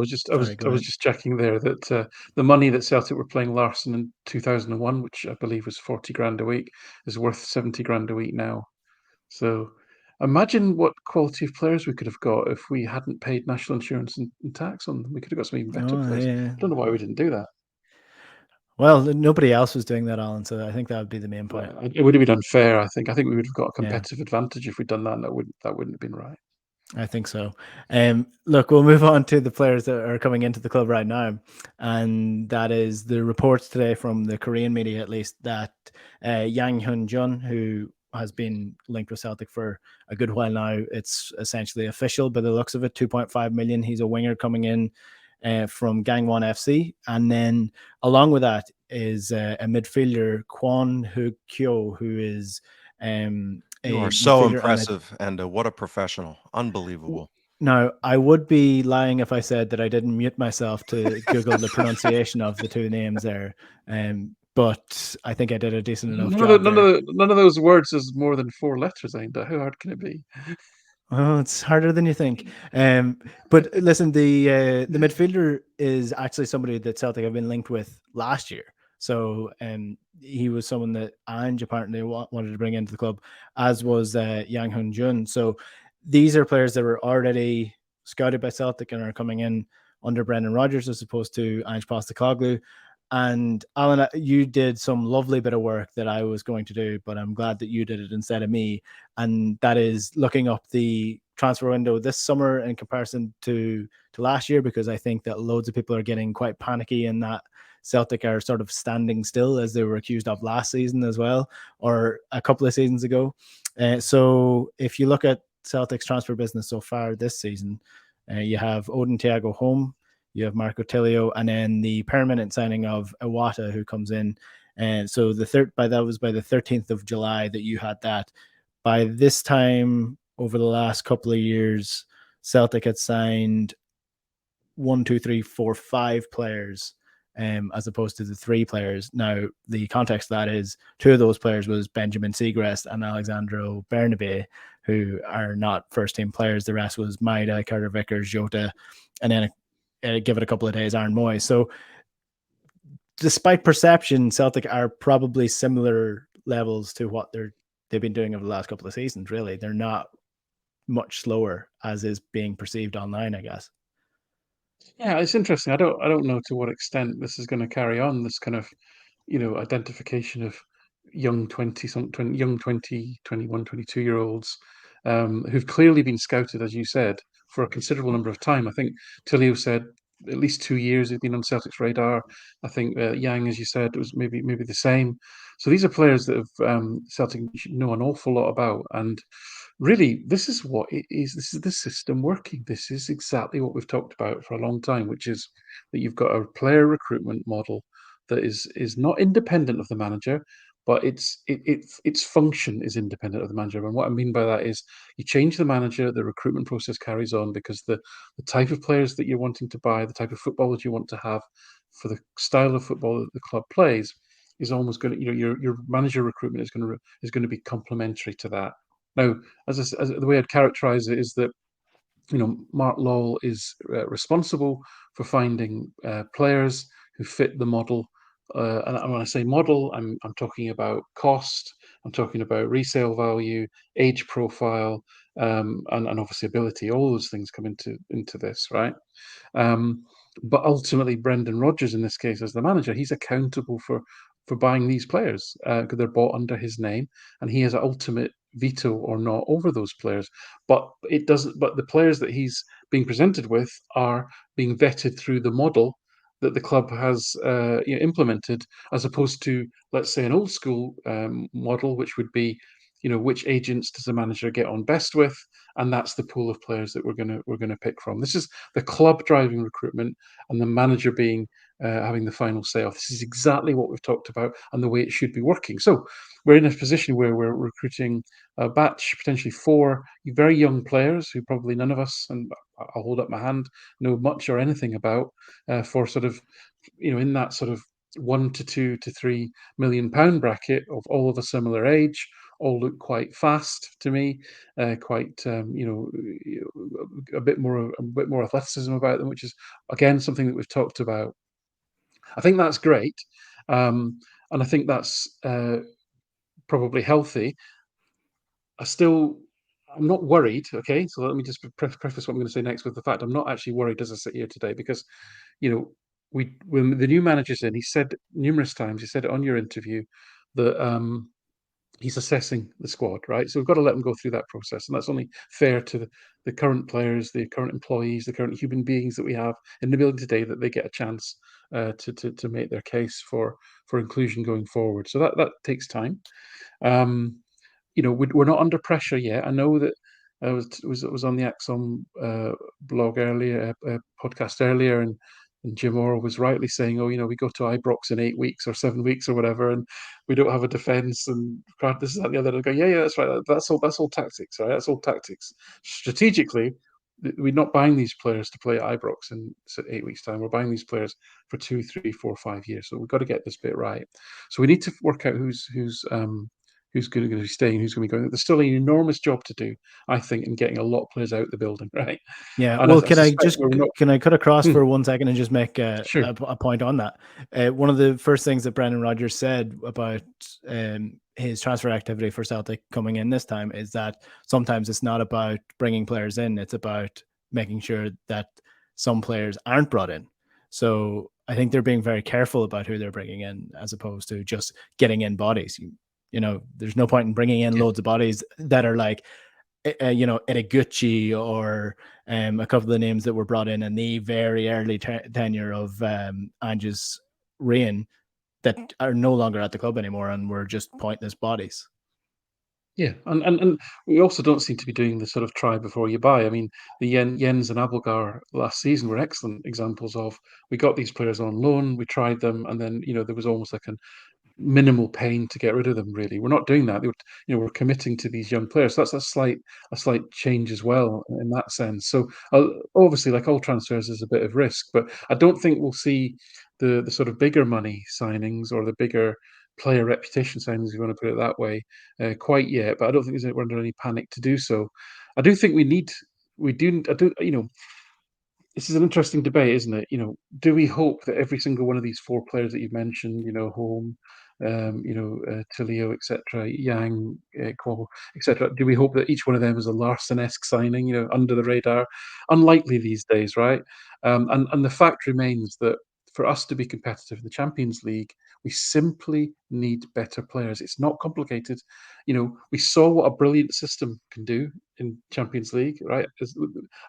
was just checking there that the money that Celtic were playing Larsson in 2001, which I believe was 40 grand a week, is worth 70 grand a week now. So imagine what quality of players we could have got if we hadn't paid national insurance and tax on them. We could have got some even better players. Yeah. I don't know why we didn't do that. Well, nobody else was doing that, Alan, so I think that would be the main point. It would have been unfair, I think. I think we would have got a competitive advantage if we'd done that, and that wouldn't have been right. I think so. Look, we'll move on to the players that are coming into the club right now, and that is the reports today from the Korean media, at least, that Yang Hyun-jun, who has been linked with Celtic for a good while now, it's essentially official by the looks of it, 2.5 million. He's a winger coming in from Gangwon FC, and then along with that is a midfielder, Kwon Hoo-kyo, who is you are so impressive, and what a professional. Unbelievable. Now, I would be lying if I said that I didn't mute myself to Google the pronunciation of the two names there, but I think I did a decent enough job. None of those words is more than 4 letters, Enda. How hard can it be? Oh, it's harder than you think. But listen, the midfielder is actually somebody that Celtic have been linked with last year. So he was someone that Ange apparently wanted to bring into the club, as was Yang Hyun-jun. So these are players that were already scouted by Celtic and are coming in under Brendan Rodgers as opposed to Ange Postecoglou. And Alan, you did some lovely bit of work that I was going to do, but I'm glad that you did it instead of me. And that is looking up the transfer window this summer in comparison to last year, because I think that loads of people are getting quite panicky in that Celtic are sort of standing still, as they were accused of last season as well, or a couple of seasons ago. So if you look at Celtic's transfer business so far this season, you have Odin Thiago home, you have Marco Tilio, and then the permanent signing of Iwata, who comes in And so that was by the 13th of July that you had that. By this time, over the last couple of years, Celtic had signed 1, 2, 3, 4, 5 players, as opposed to the 3 players. Now, the context of that is 2 of those players was Benjamin Segrest and Alexandro Bernabe, who are not first-team players. The rest was Maida, Carter Vickers, Jota, and then give it a couple of days, Aaron Moy. So despite perception, Celtic are probably similar levels to what they've been doing over the last couple of seasons, really. They're not much slower as is being perceived online, I guess. Yeah, it's interesting. I don't know to what extent this is going to carry on, this kind of, identification of young 20 something, young 20, 21, 22-year-olds who've clearly been scouted, as you said, for a considerable number of time. I think Tilio said at least 2 years he's been on Celtic's radar. I think Yang, as you said, was maybe the same. So these are players that have Celtic know an awful lot about, and really, this is what it is. This is the system working. This is exactly what we've talked about for a long time, which is that you've got a player recruitment model that is not independent of the manager, but its function is independent of the manager. And what I mean by that is you change the manager, the recruitment process carries on because the type of players that you're wanting to buy, the type of football that you want to have for the style of football that the club plays is almost going to, your manager recruitment is going to be complementary to that. Now, as the way I'd characterize it is that Mark Lowell is responsible for finding players who fit the model. And when I say model, I'm talking about cost, I'm talking about resale value, age profile, and obviously ability. All those things come into this, right? But ultimately, Brendan Rodgers, in this case, as the manager, he's accountable for buying these players because they're bought under his name, and he has ultimate veto or not over those players. But it doesn't. But the players that he's being presented with are being vetted through the model that the club has implemented, as opposed to, let's say, an old school model, which would be, which agents does the manager get on best with, and that's the pool of players that we're gonna pick from. This is the club driving recruitment, and the manager being having the final say off. This is exactly what we've talked about and the way it should be working. So we're in a position where we're recruiting a batch, potentially 4 very young players who probably none of us, and I'll hold up my hand, know much or anything about, for sort of, in that sort of 1 to 2 to 3 million pound bracket, of all of a similar age, all look quite fast to me, quite a bit more athleticism about them, which is again something that we've talked about. I think that's great, and I think that's probably healthy. I'm not worried. Okay, so let me just preface what I'm going to say next with the fact I'm not actually worried as I sit here today, because when the new manager's in, he said numerous times, he said it on your interview, that he's assessing the squad, right? So we've got to let him go through that process, and that's only fair to the current players, the current employees, the current human beings that we have in the building today, that they get a chance to make their case for inclusion going forward. So that takes time. We're not under pressure yet. I know that I was on the Axon blog earlier, podcast earlier, and Jim Orr was rightly saying, "Oh, we go to Ibrox in 8 weeks or 7 weeks or whatever, and we don't have a defence and this is that and the other." And I go, "Yeah, that's right. That's all tactics, right? That's all tactics. Strategically, we're not buying these players to play at Ibrox in 8 weeks' time. We're buying these players for 2, 3, 4, 5 years. So we've got to get this bit right. So we need to work out who's going to be staying, who's going to be going. There's still an enormous job to do, I think, in getting a lot of players out the building, right? Yeah. And Well, I can I cut across for 1 second and just make Sure. a point on that? One of the first things that Brendan Rodgers said about his transfer activity for Celtic coming in this time is that sometimes it's not about bringing players in; it's about making sure that some players aren't brought in. So I think they're being very careful about who they're bringing in, as opposed to just getting in bodies. There's no point in bringing in loads of bodies that are like, Itaguchi or a couple of the names that were brought in the very early tenure of Ange's reign that are no longer at the club anymore and were just pointless bodies. Yeah, and we also don't seem to be doing the sort of try before you buy. I mean, the Jens and Abelgar last season were excellent examples of, we got these players on loan, we tried them, and then there was almost like minimal pain to get rid of them. Really, we're not doing that. We're committing to these young players. So that's a slight change as well in that sense. So obviously, like all transfers, there's a bit of risk, but I don't think we'll see the sort of bigger money signings or the bigger player reputation signings, if you want to put it that way, quite yet. But I don't think we're under any panic to do so. I do think we do. I do. This is an interesting debate, isn't it? Do we hope that every single one of these four players that you've mentioned, Home, Tilio, etc., Yang, Kwal, etc., do we hope that each one of them is a Larson-esque signing, under the radar? Unlikely these days, right? And the fact remains that for us to be competitive in the Champions League, we simply need better players. It's not complicated. We saw what a brilliant system can do in Champions League, right?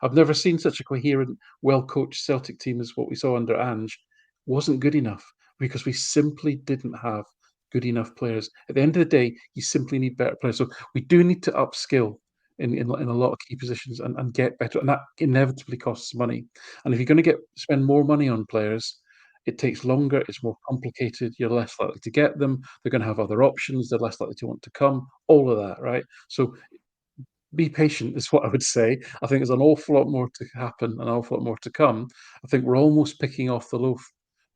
I've never seen such a coherent, well-coached Celtic team as what we saw under Ange. Wasn't good enough because we simply didn't have good enough players. At the end of the day, you simply need better players. So we do need to upskill in a lot of key positions and get better, and that inevitably costs money. And if you're going to spend more money on players, it takes longer, it's more complicated, you're less likely to get them, they're going to have other options, they're less likely to want to come, all of that, right? So be patient is what I would say. I think there's an awful lot more to happen, an awful lot more to come. I think we're almost picking off the low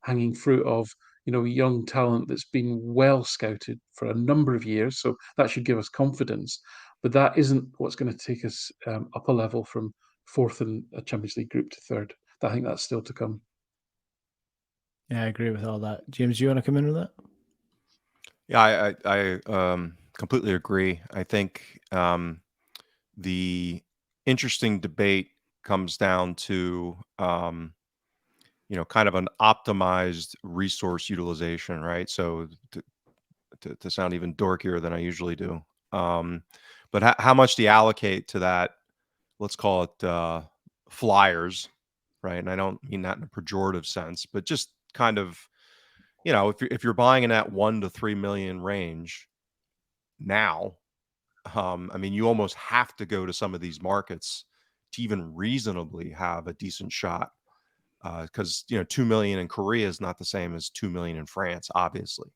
hanging fruit of young talent that's been well scouted for a number of years. So that should give us confidence. But that isn't what's going to take us up a level from fourth in a Champions League group to third. I think that's still to come. Yeah, I agree with all that. James, do you want to come in with that? Yeah, I completely agree. I think the interesting debate comes down to kind of an optimized resource utilization, right? So to sound even dorkier than I usually do, but how much do you allocate to that? Let's call it flyers, right? And I don't mean that in a pejorative sense, but just kind of, if you're buying in that 1 to 3 million range now, I mean, you almost have to go to some of these markets to even reasonably have a decent shot. Because 2 million in Korea is not the same as 2 million in France, obviously.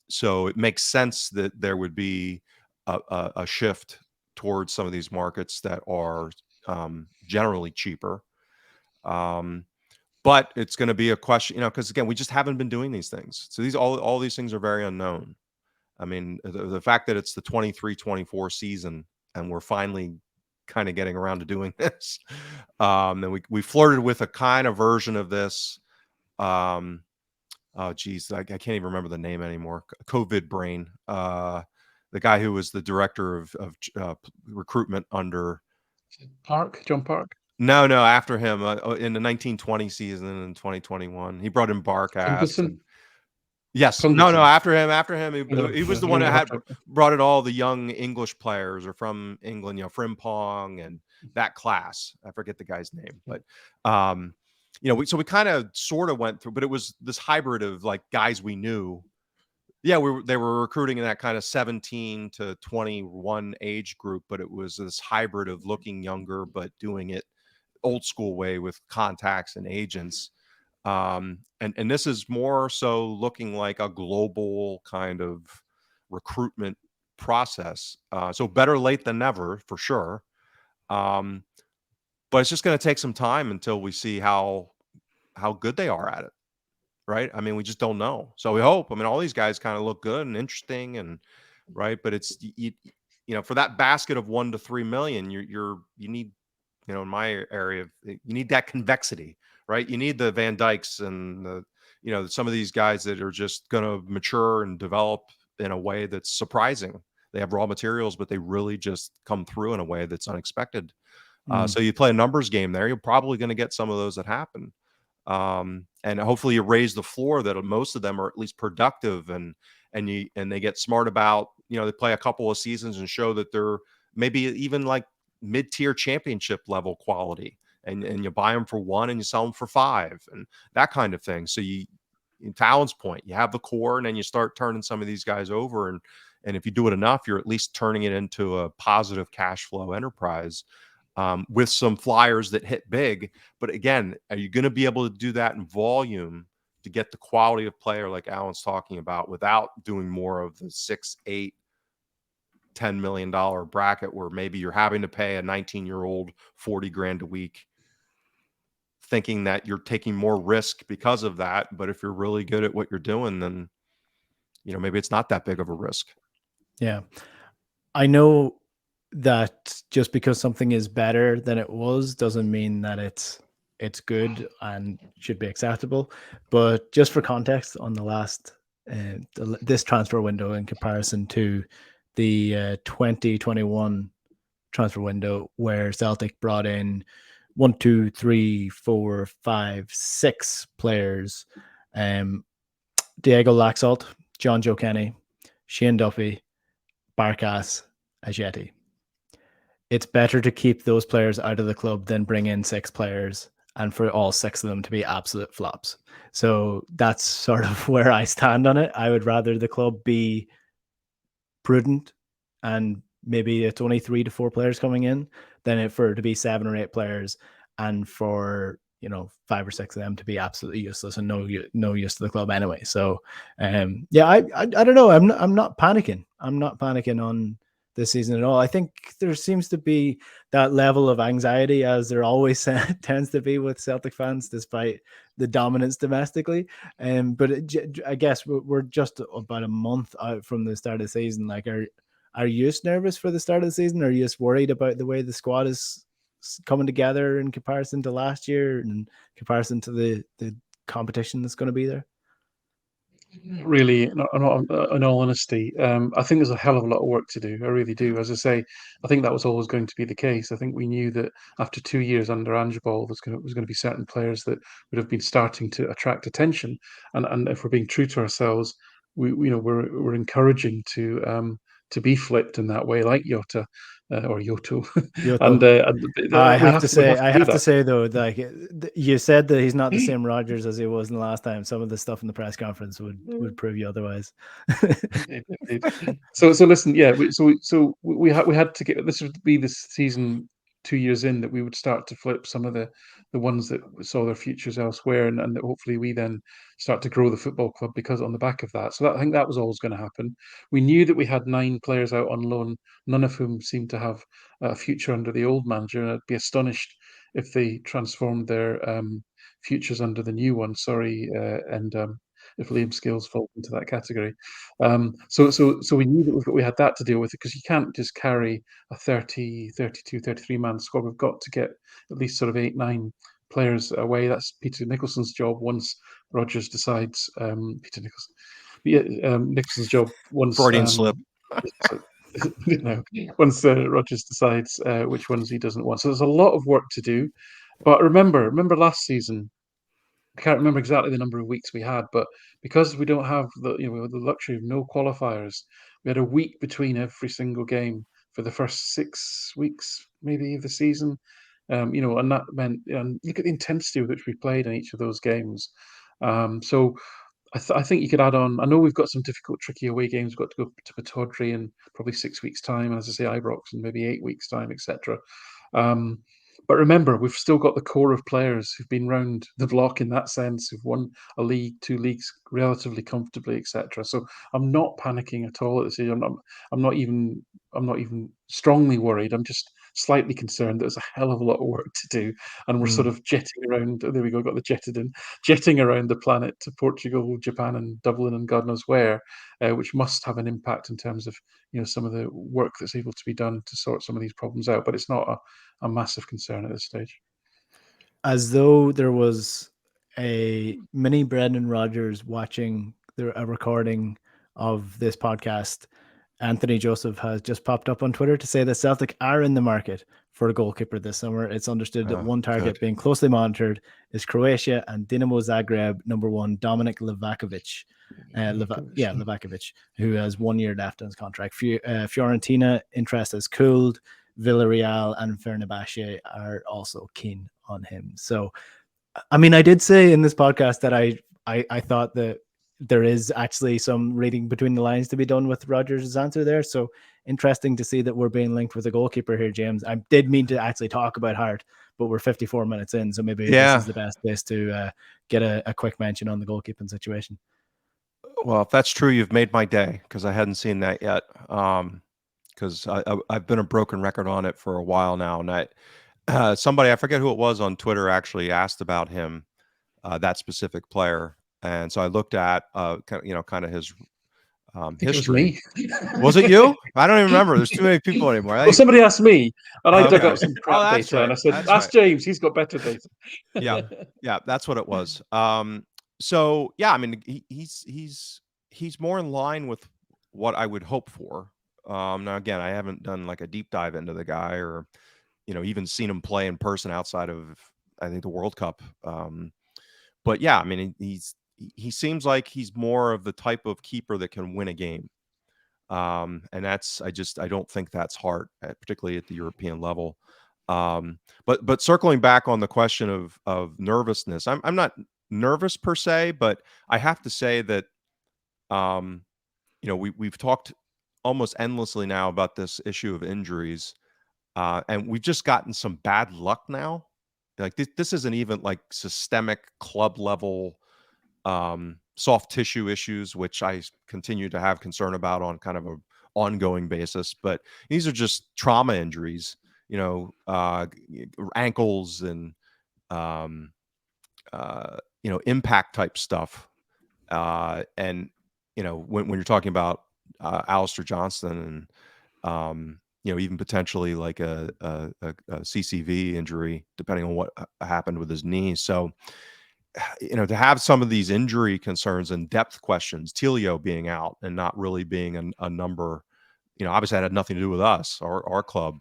So it makes sense that there would be a shift towards some of these markets that are generally cheaper. But it's going to be a question, because again, we just haven't been doing these things. So all these things are very unknown. I mean, the fact that it's the 23-24 season and we're finally kind of getting around to doing this. And we flirted with a kind of version of this. Oh, geez, I can't even remember the name anymore. COVID brain. The guy who was the director of recruitment under John Park. No, after him in the 1920 season in 2021, he brought in Barkas. Yes. No, Congleton. after him, he was the one that had brought in all the young English players or from England, Frimpong and that class. I forget the guy's name, but so we kind of sort of went through, but it was this hybrid of like guys we knew. Yeah, they were recruiting in that kind of 17 to 21 age group, but it was this hybrid of looking younger but doing it old school way with contacts and agents. And this is more so looking like a global kind of recruitment process. So better late than never, for sure. But it's just going to take some time until we see how good they are at it, right? I mean, we just don't know. So we hope. I mean, all these guys kind of look good and interesting, and right. But it's for that basket of 1 to 3 million, you need, in my area, you need that convexity. Right, you need the Van Dykes and some of these guys that are just going to mature and develop in a way that's surprising. They have raw materials, but they really just come through in a way that's unexpected. So you play a numbers game there. You're probably going to get some of those that happen, and hopefully you raise the floor that most of them are at least productive and they get smart about they play a couple of seasons and show that they're maybe even like mid-tier championship level quality. And you buy them for 1 and you sell them for 5 and that kind of thing. So in Talon's point, you have the core and then you start turning some of these guys over. And if you do it enough, you're at least turning it into a positive cash flow enterprise with some flyers that hit big. But again, are you going to be able to do that in volume to get the quality of player like Alan's talking about without doing more of the 6, 8, $10 million bracket where maybe you're having to pay a 19-year-old 40 grand a week, thinking that you're taking more risk because of that. But if you're really good at what you're doing, then, maybe it's not that big of a risk. Yeah. I know that just because something is better than it was doesn't mean that it's good and should be acceptable. But just for context, on the last this transfer window in comparison to the 2021 transfer window, where Celtic brought in 1, 2, 3, 4, 5, 6 players, Diego Laxalt, John Joe Kenny, Shane Duffy, Barkas, Ajeti. It's better to keep those players out of the club than bring in 6 players and for all 6 of them to be absolute flops. So that's sort of where I stand on it. I would rather the club be prudent and maybe it's only 3 to 4 players coming in than for it to be 7 or 8 players and for 5 or 6 of them to be absolutely useless and no use to the club anyway. So yeah, I don't know. I'm not panicking. I'm not panicking on this season at all. I think there seems to be that level of anxiety, as there always tends to be with Celtic fans, despite the dominance domestically. But I guess we're just about a month out from the start of the season. Like, are you just nervous for the start of the season? Are you just worried about the way the squad is coming together in comparison to last year and in comparison to the competition that's going to be there? Really, in all honesty, I think there's a hell of a lot of work to do. I really do. As I say, I think that was always going to be the case. I think we knew that after 2 years under Ange Ball, was going to be certain players that would have been starting to attract attention. And if we're being true to ourselves, we're encouraging to be flipped in that way, like Jota or Yoto. and I we have to say that. though, like you said that he's not the same Rodgers as he was in the last time. Some of the stuff in the press conference would prove you otherwise. Indeed. So listen, yeah. We had to get this would be the season 2 years in that we would start to flip some of the ones that saw their futures elsewhere, and that hopefully we then start to grow the football club because on the back of that. So I think that was always going to happen. We knew that we had 9 players out on loan, none of whom seemed to have a future under the old manager, and I'd be astonished if they transformed their futures under the new one. Sorry, and if Liam Scales falls into that category. So we knew that we had that to deal with, because you can't just carry a 30, 32, 33 man squad. We've got to get at least sort of 8, 9 players away. That's Peter Nicholson's job once Rodgers decides. Peter Nicholson. Nicholson's job once. Freudian slip. Once Rodgers decides which ones he doesn't want. So there's a lot of work to do. But remember last season, I can't remember exactly the number of weeks we had, but because we don't have the luxury of no qualifiers, we had a week between every single game for the first 6 weeks, maybe, of the season. And that meant, and look at the intensity with which we played in each of those games. So I think you could add on. I know we've got some difficult, tricky away games. We've got to go to Pataudry in probably 6 weeks' time, and as I say, Ibrox in maybe 8 weeks' time, etc. But remember, we've still got the core of players who've been round the block in that sense, who've won a league, 2 leagues relatively comfortably, etc. So I'm not panicking at all at this stage. I'm not even strongly worried. I'm just slightly concerned that there's a hell of a lot of work to do, and we're sort of jetting around. There we go, got the jetting around the planet to Portugal, Japan, and Dublin, and God knows where, which must have an impact in terms of some of the work that's able to be done to sort some of these problems out. But it's not a massive concern at this stage. As though there was a mini Brendan Rodgers watching a recording of this podcast, Anthony Joseph has just popped up on Twitter to say that Celtic are in the market for a goalkeeper this summer. It's understood that one target being closely monitored is Croatia and Dinamo Zagreb #1 Dominik Livakovic. Livakovic, who has 1 year left on his contract. Fiorentina interest has cooled. Villarreal and Fenerbahce are also keen on him. So, I mean, I did say in this podcast that I thought that there is actually some reading between the lines to be done with Rodgers' answer there. So interesting to see that we're being linked with a goalkeeper here, James. I did mean to actually talk about Hart, but we're 54 minutes in, so maybe this Yeah. is the best place to get a quick mention on the goalkeeping situation. Well, if that's true, you've made my day, because I hadn't seen that yet. Because I've been a broken record on it for a while now, and somebody, I forget who it was on Twitter, actually asked about him, that specific player, and so I looked at kind of his I think history. it was me. Was it you? I don't even remember. There's too many people anymore. Well, somebody asked me, and I dug Okay. up some crap that's data, right. and I said, That's "Ask right. James; he's got better data." Yeah, that's what it was. So yeah, I mean, he's more in line with what I would hope for. Now again, I haven't done like a deep dive into the guy, or even seen him play in person outside of, I think, the World Cup. But yeah, I mean, he seems like he's more of the type of keeper that can win a game. And I don't think that's hard, particularly at the European level. But circling back on the question of nervousness, I'm not nervous per se, but I have to say that we've talked almost endlessly now about this issue of injuries, and we've just gotten some bad luck now. Like this isn't even like systemic club level soft tissue issues, which I continue to have concern about on kind of a ongoing basis. But these are just trauma injuries, ankles and impact type stuff. And when you're talking about Alistair Johnston and even potentially like a CCV injury, depending on what happened with his knee. So to have some of these injury concerns and depth questions, Telio being out and not really being a number, obviously that had nothing to do with us or our club.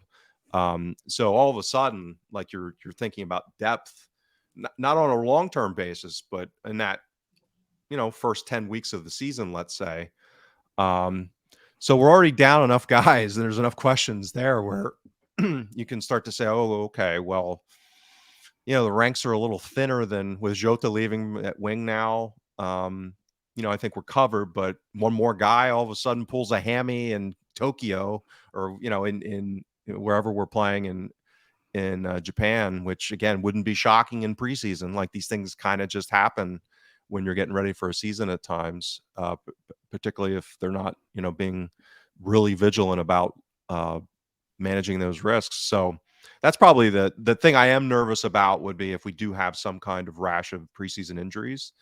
So all of a sudden, like you're thinking about depth, not on a long-term basis, but in that, first 10 weeks of the season, let's say. So we're already down enough guys, and there's enough questions there where you can start to say, oh, okay, well, the ranks are a little thinner than with Jota leaving at wing now. I think we're covered, but one more guy all of a sudden pulls a hammy in Tokyo, or in wherever we're playing in Japan, which again wouldn't be shocking in preseason. Like these things kind of just happen when you're getting ready for a season at times, particularly if they're not being really vigilant about managing those risks. So that's probably the thing I am nervous about, would be if we do have some kind of rash of preseason injuries,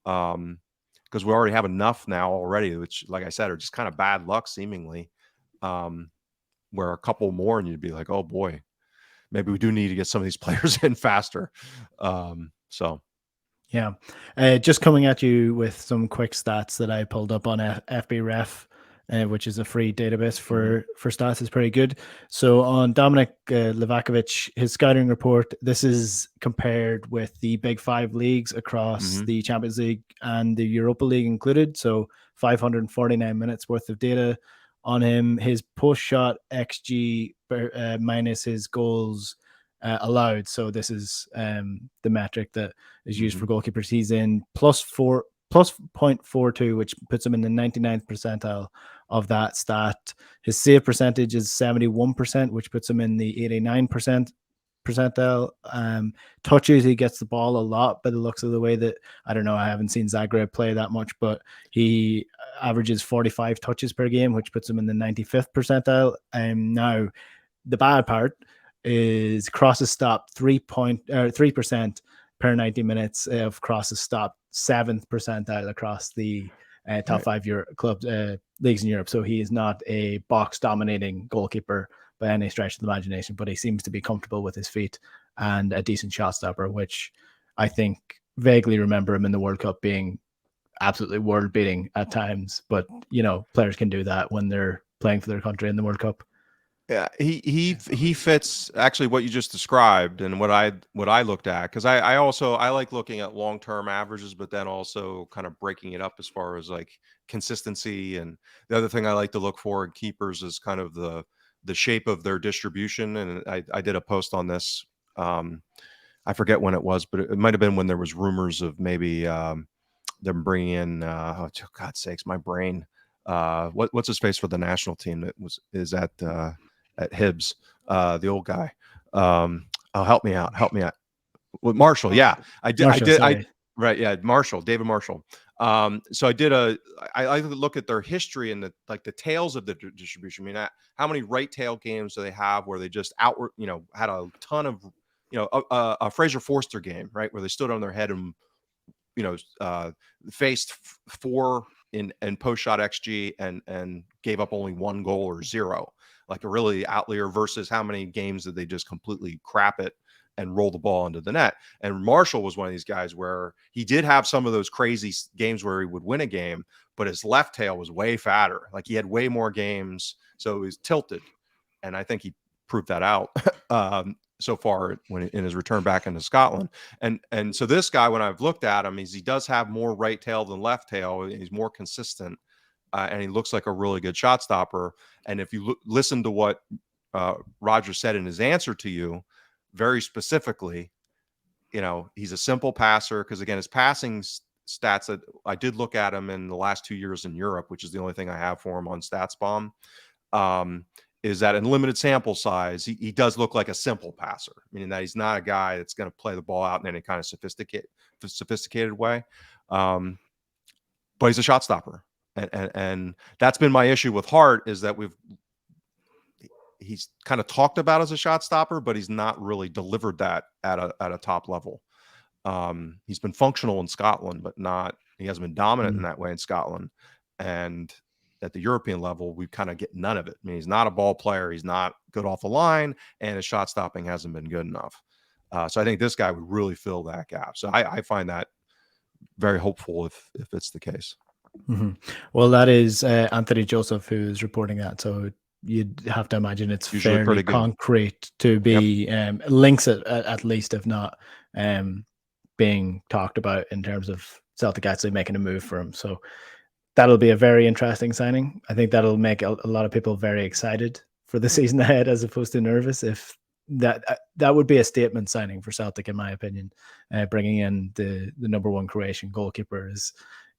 because we already have enough now already, which, like I said, are just kind of bad luck seemingly, where a couple more and you'd be like, oh boy, maybe we do need to get some of these players in faster. So yeah, just coming at you with some quick stats that I pulled up on FBref, which is a free database for stats. Is pretty good. So on Dominik Livakovic, his scouting report, this is compared with the big five leagues across the Champions League and the Europa League included. So 549 minutes worth of data on him. His post shot XG minus his goals allowed. So this is the metric that is used for goalkeepers. He's in plus 0.42, which puts him in the 99th percentile of that stat. His save percentage is 71%, which puts him in the 89% percentile. Touches, he gets the ball a lot by the looks of the way that, I don't know, I haven't seen Zagreb play that much, but he averages 45 touches per game, which puts him in the 95th percentile. Now, the bad part is crosses stopped 3% per 90 minutes of crosses stopped, 7th percentile across the top 5 clubs leagues in Europe. So he is not a box dominating goalkeeper by any stretch of the imagination, but he seems to be comfortable with his feet and a decent shot stopper, which I think vaguely remember him in the World Cup being absolutely world beating at times. But players can do that when they're playing for their country in the World Cup. Yeah, he fits actually what you just described and what I looked at, because I like looking at long-term averages, but then also kind of breaking it up as far as like consistency. And the other thing I like to look for in keepers is kind of the shape of their distribution. And I did a post on this. I forget when it was, but it might have been when there was rumors of maybe them bringing in oh God's sakes, my brain. What's his face for the national team that is at Hibs, the old guy. Oh, help me out. With Marshall. Yeah, I did. Marshall, sorry. Right. Yeah. David Marshall. So I like to look at their history and the tails of the distribution. I mean, how many right tail games do they have where they just had a ton of, a Fraser Forster game, right, where they stood on their head and, faced 4 in post shot XG and gave up only 1 goal or 0, like a really outlier, versus how many games did they just completely crap it and roll the ball into the net. And Marshall was one of these guys where he did have some of those crazy games where he would win a game, but his left tail was way fatter. Like he had way more games, so it was tilted. And I think he proved that out so far in his return back into Scotland. And so this guy, when I've looked at him, he does have more right tail than left tail. He's more consistent, and he looks like a really good shot stopper. And if you listen to what Rodgers said in his answer to you, very specifically, he's a simple passer, because again, his passing stats, that I did look at him in the last 2 years in Europe, which is the only thing I have for him on StatsBomb, is that in limited sample size, he does look like a simple passer, meaning that he's not a guy that's going to play the ball out in any kind of sophisticated way. But he's a shot stopper. And that's been my issue with Hart, is that he's kind of talked about as a shot stopper, but he's not really delivered that at a top level. He's been functional in Scotland, but he hasn't been dominant in that way in Scotland. And at the European level, we kind of get none of it. I mean, he's not a ball player. He's not good off the line, and his shot stopping hasn't been good enough. So I think this guy would really fill that gap. So I find that very hopeful if it's the case. Mm-hmm. Well, that is Anthony Joseph who's reporting that. So you'd have to imagine it's usually fairly concrete to be links at least, if not being talked about in terms of Celtic actually making a move for him. So that'll be a very interesting signing. I think that'll make a lot of people very excited for the season ahead, as opposed to nervous. If that would be a statement signing for Celtic, in my opinion. Bringing in the number 1 Croatian goalkeeper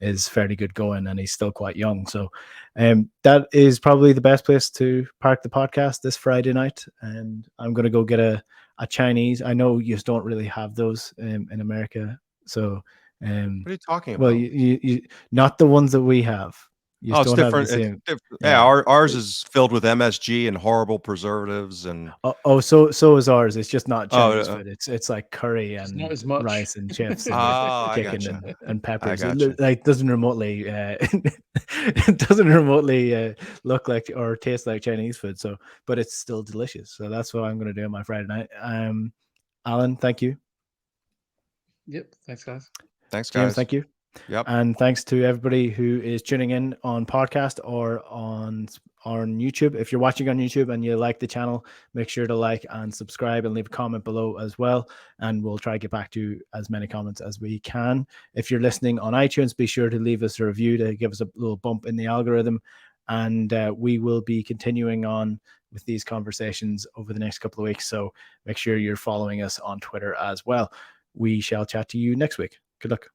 is fairly good going, and he's still quite young. So that is probably the best place to park the podcast this Friday night. And I'm going to go get a Chinese. I know you don't really have those in America. So what are you talking about? Well, you not the ones that we have. It's different. It's different. Yeah, ours is filled with MSG and horrible preservatives and. So is ours. It's just not Chinese food. It's like curry and not as much rice and chips and chicken and peppers. It doesn't remotely it doesn't remotely look like or taste like Chinese food. So, but it's still delicious. So that's what I'm going to do on my Friday night. Alan, thank you. Yep. Thanks, guys. Thanks, guys. James, thank you. Yep. And thanks to everybody who is tuning in on podcast or on YouTube. If you're watching on YouTube and you like the channel, make sure to like and subscribe and leave a comment below as well. And we'll try to get back to as many comments as we can. If you're listening on iTunes, be sure to leave us a review to give us a little bump in the algorithm. And we will be continuing on with these conversations over the next couple of weeks. So make sure you're following us on Twitter as well. We shall chat to you next week. Good luck.